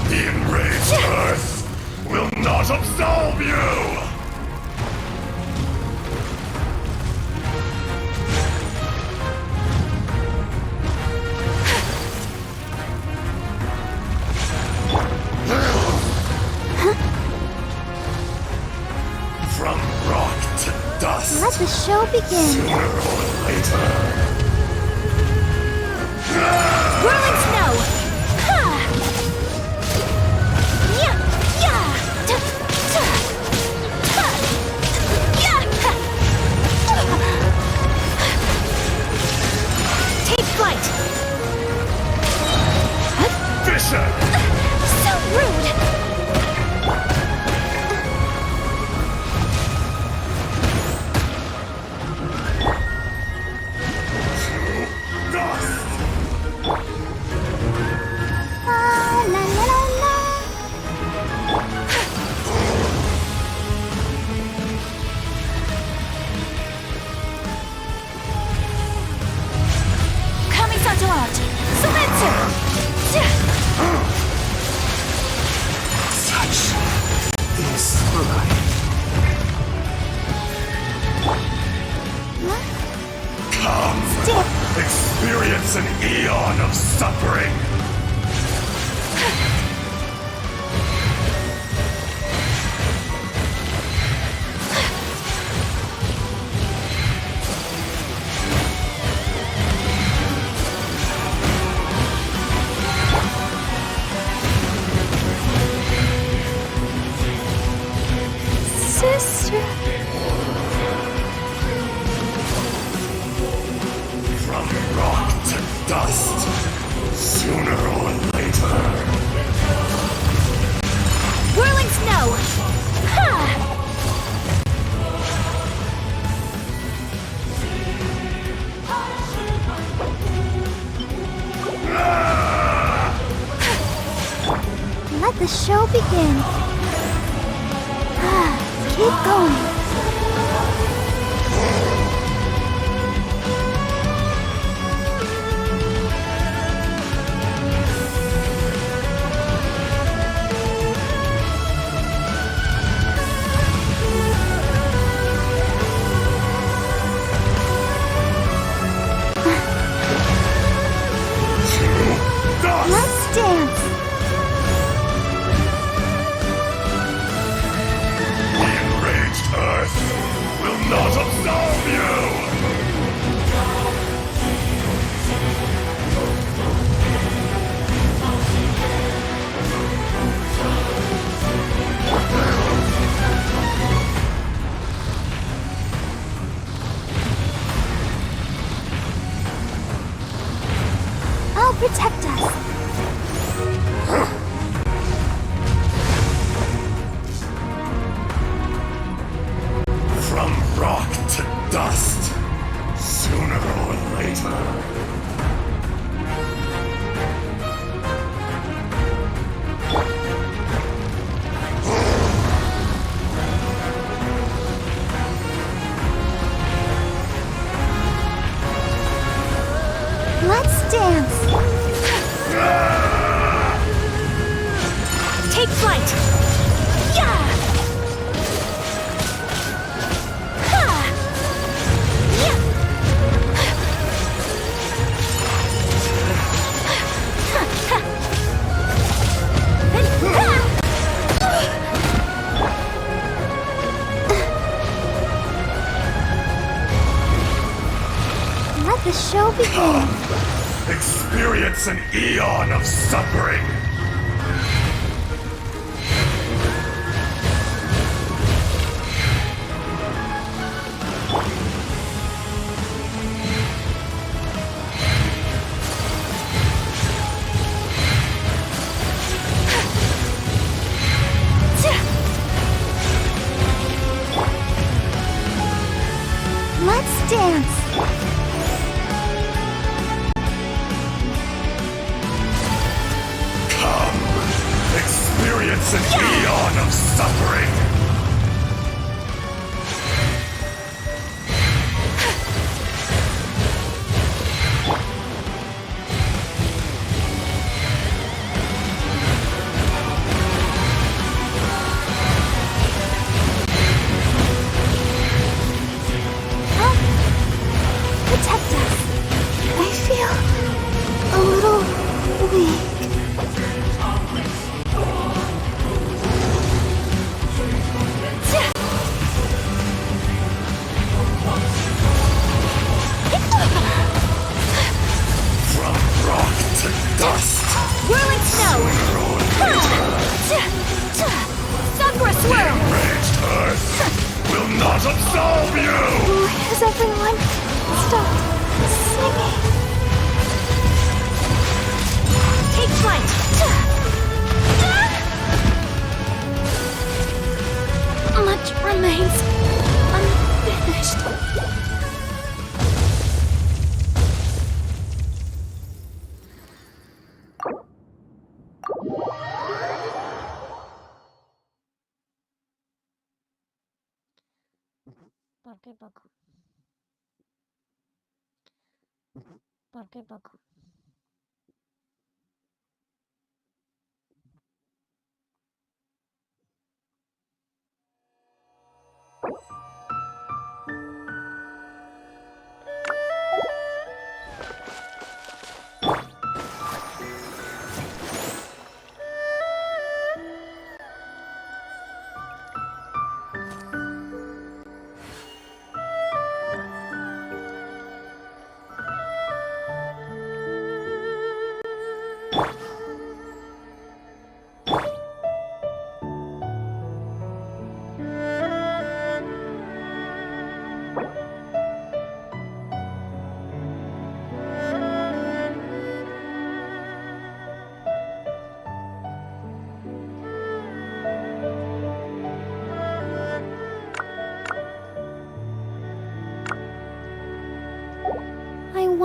The enraged earth will not absolve you! From rock to dust, Let the show begin. sooner or later. Whirling snow. Yeah, yeah. Take flight. Fisher! So rude. Dust! La la la la la. Kamisato art. Sumetsu. Such is life. Come, experience an eon of suffering! Sister. From rock to dust, Sooner or later. Whirling snow! Ha! Let the show begin. Keep going. Let's dance. The enraged Earth will not absolve you! I'll protect us. From rock to dust, sooner or later. Let's dance. Take flight! Yeah! Ha! Yeah! Ha, ha. And ha! Let the show begin. Experience an eon of suffering. Let's dance. Come, experience an eon of suffering. Protect us. I feel a little weak. From rock to dust. Whirling snow! Sakura swirl! Enraged Earth will not absolve you! Has everyone stopped singing? Take flight! Much remains unfinished.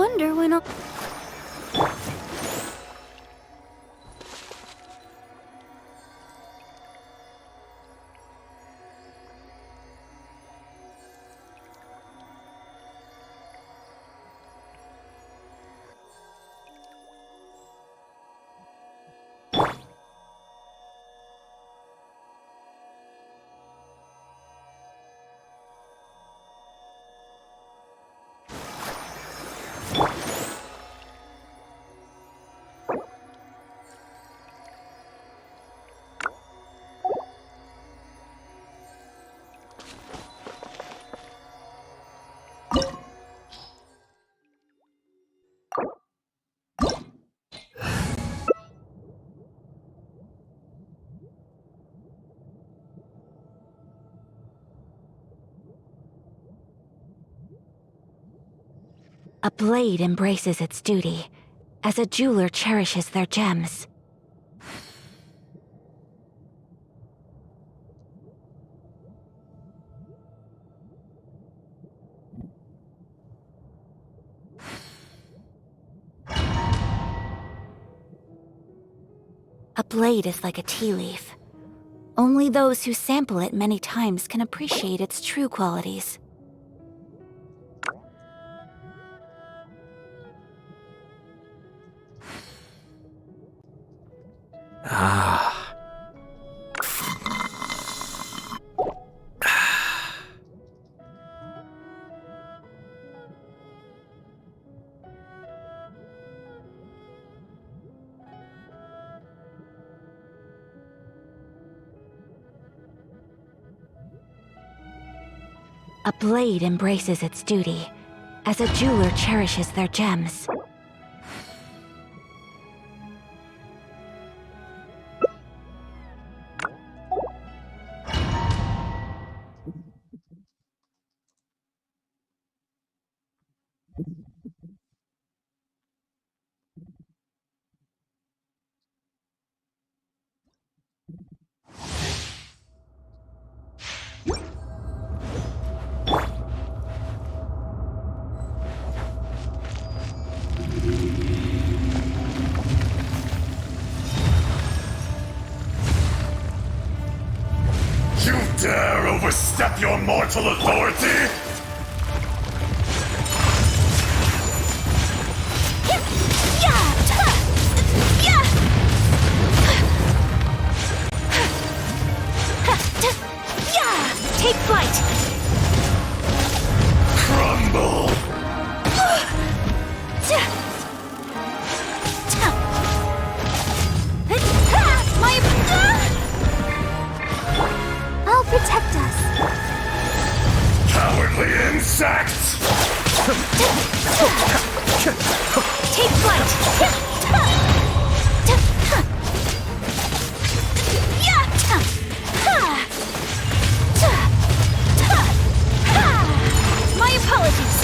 wonder when I'll... A blade embraces its duty, as a jeweler cherishes their gems. A blade is like a tea leaf. Only those who sample it many times can appreciate its true qualities. A blade embraces its duty, as a jeweler cherishes their gems. You dare overstep your mortal authority? Take flight! Crumble! I'll protect us. Cowardly insects! Take flight! My apologies.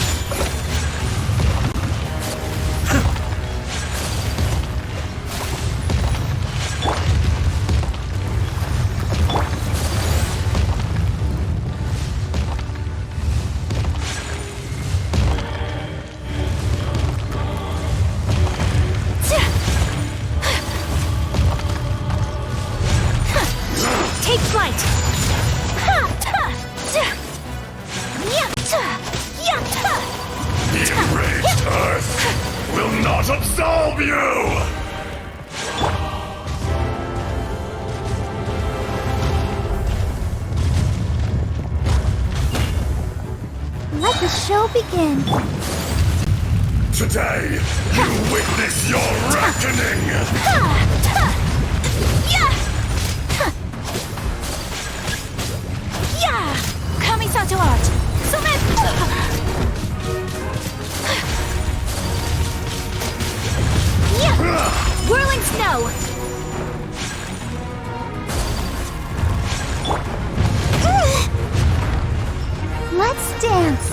Take flight! The enraged earth will not absolve you! Let the show begin. Today, you witness your reckoning! Kamisato art! Whirling snow! Let's dance!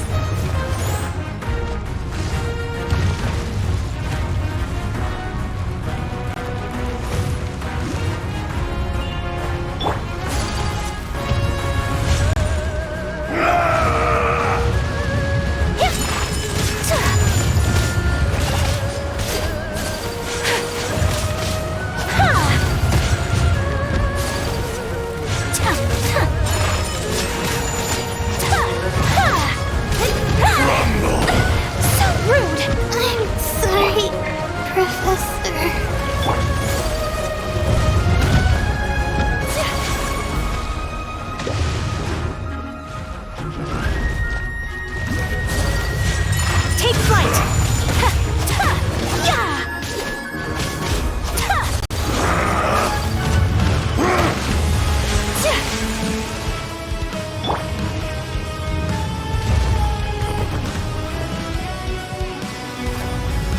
Take flight! Ha! Ha! Yeah! Ha!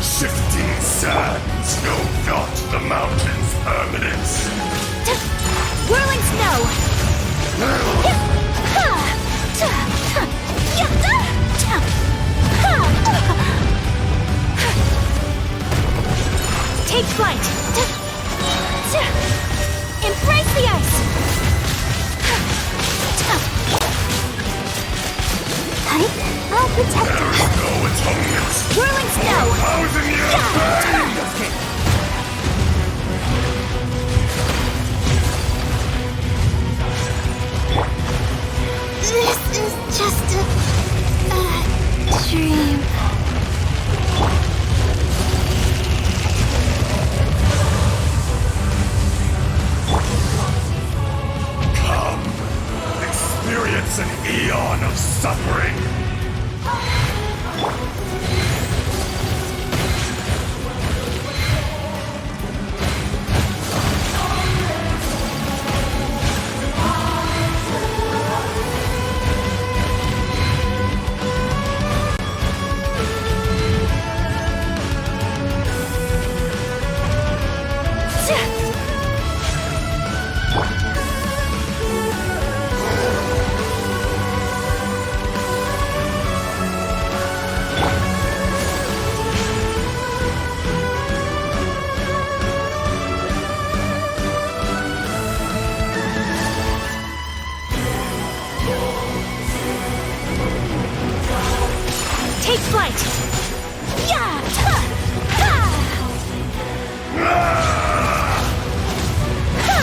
Shifting sands know not the mountain's permanence. Whirling snow! Take flight! Embrace the ice! I'll protect There is no atonement. Whirling snow! 1,000-year pain! This is just a dream. Come, experience an eon of suffering. Take flight! Yeah! Ha! Ha! Ha!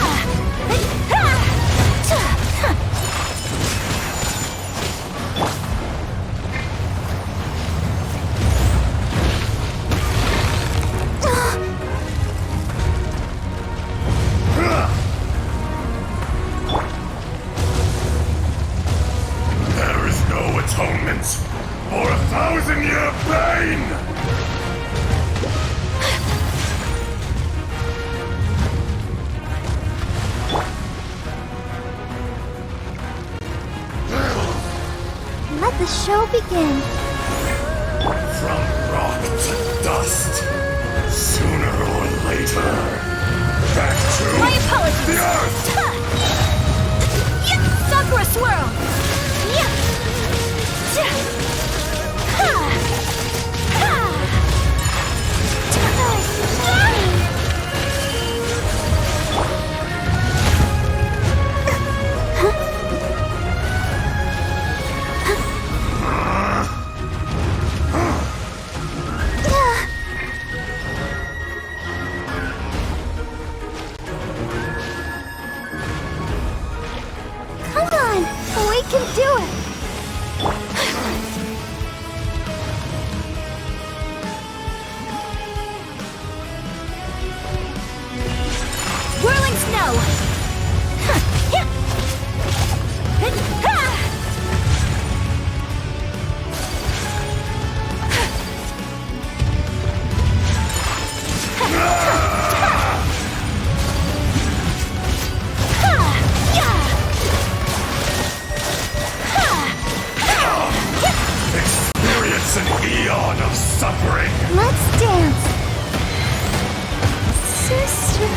Ha! Ha! There is no atonement for 1,000-year pain! Let the show begin. From rock to dust, sooner or later, back to My apologies! the earth! Ha! Yeah! Sakura swirl! Yeah! Ha! Ha! Come on, we can do it. Whirling snow! Ha! Yeah! Ha! Experience an eon of suffering! Let's dance. Sister.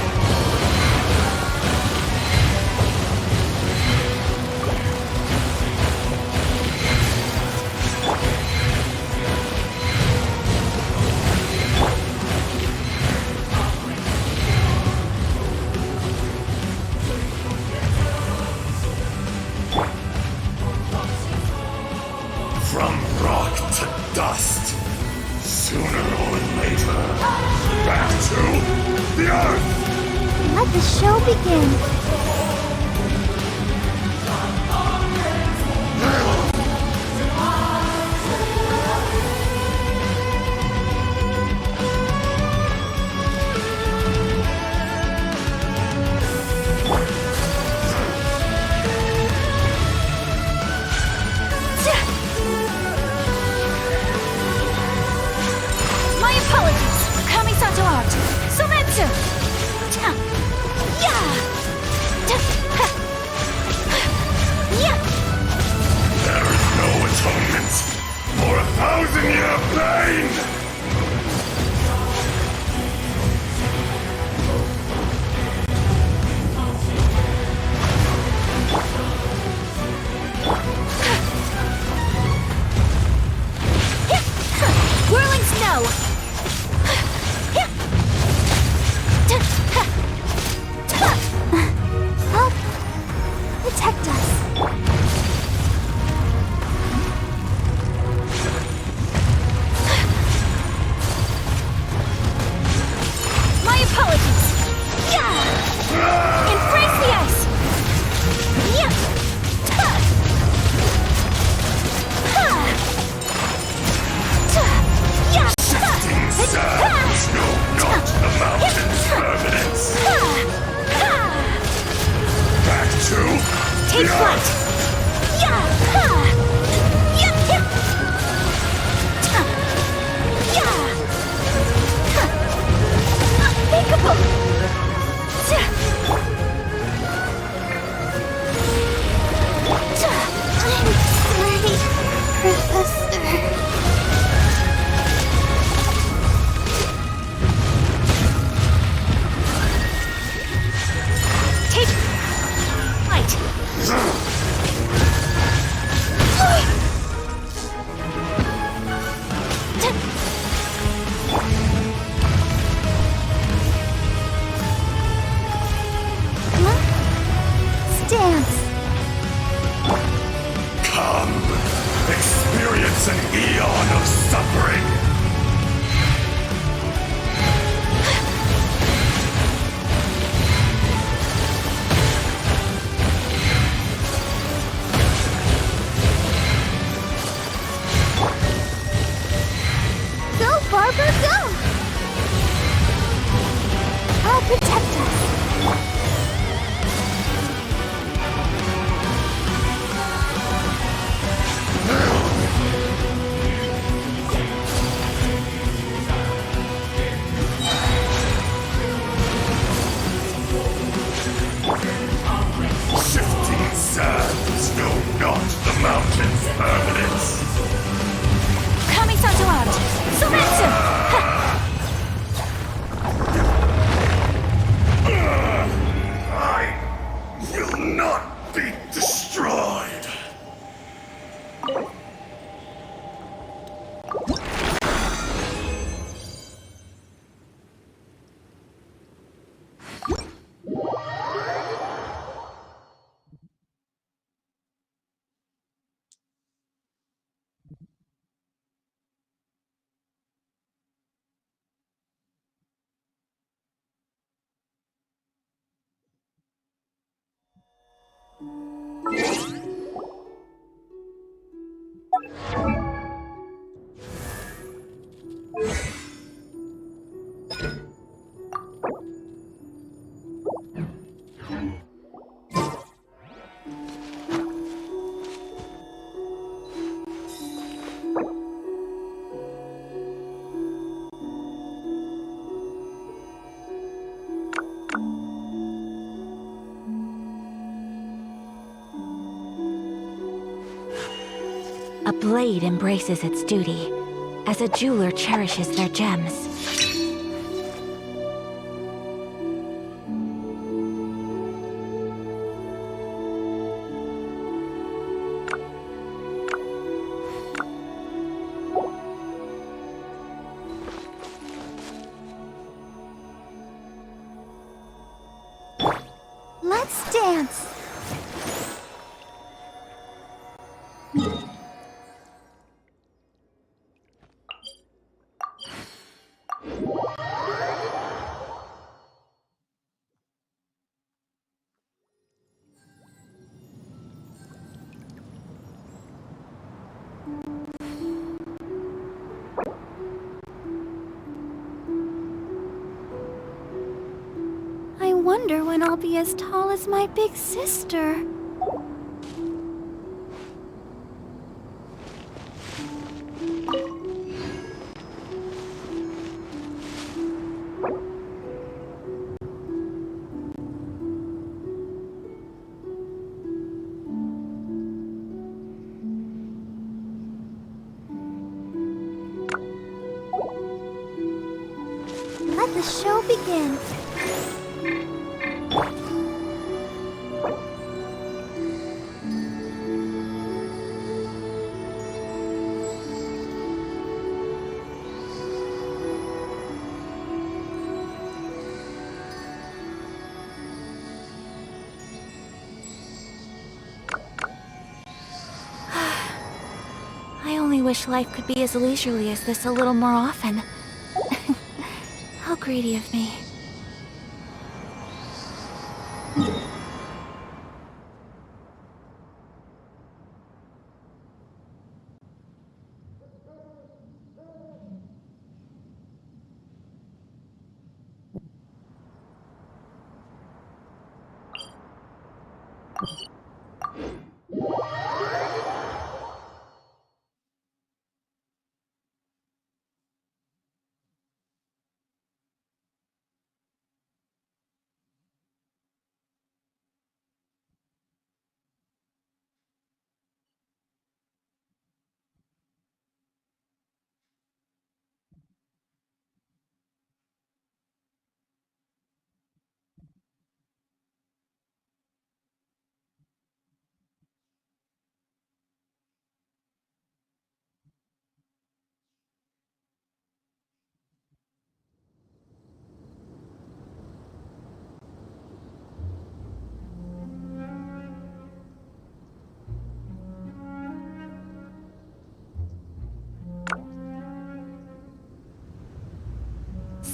From rock to dust, sooner or later, back to the earth! Let the show begin. It's an eon of suffering. Go, Barber, go! I'll protect us. Shifting sands know not the mountain's permanence. Kamisato out! Sumetsu! I will not be destroyed. A blade embraces its duty, as a jeweler cherishes their gems. Let's dance. I wonder when I'll be as tall as my big sister. Let the show begin. I only wish life could be as leisurely as this a little more often. How greedy of me.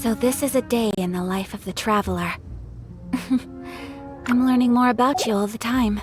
So this is a day in the life of the traveler. I'm learning more about you all the time.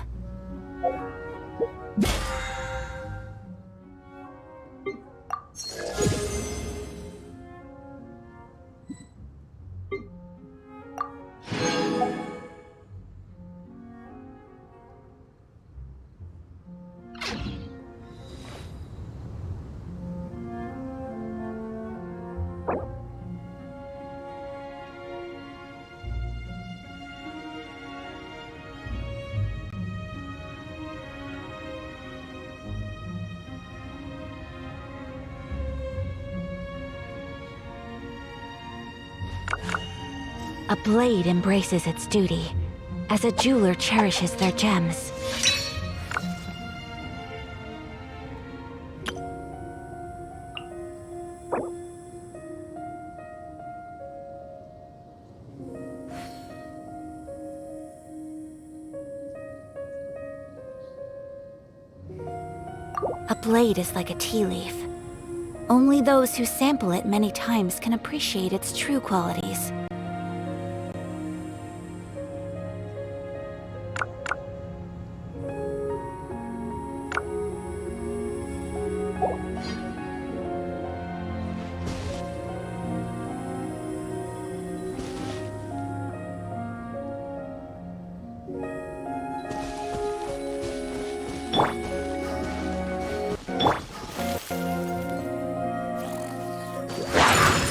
A blade embraces its duty, as a jeweler cherishes their gems. A blade is like a tea leaf. Only those who sample it many times can appreciate its true qualities.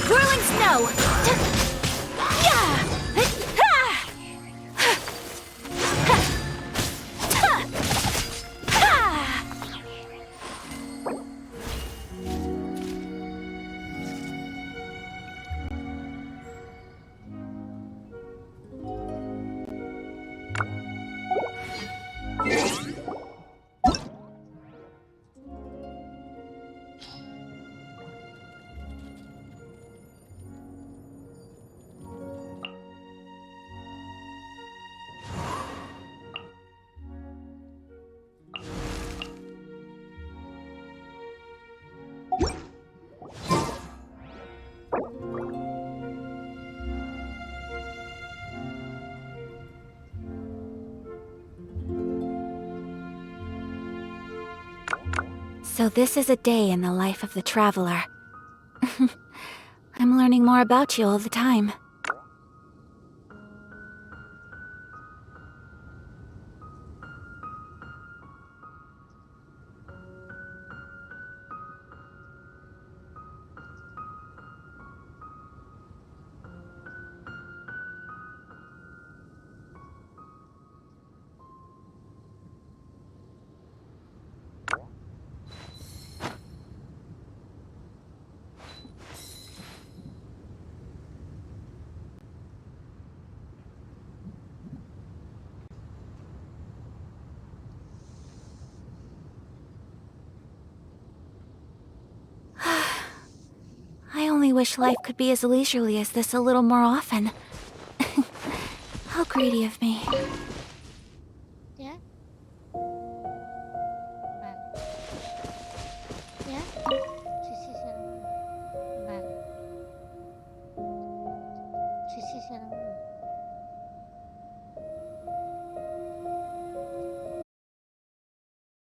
Whirling snow! So this is a day in the life of the traveler. I'm learning more about you all the time. I only wish life could be as leisurely as this a little more often. How greedy of me.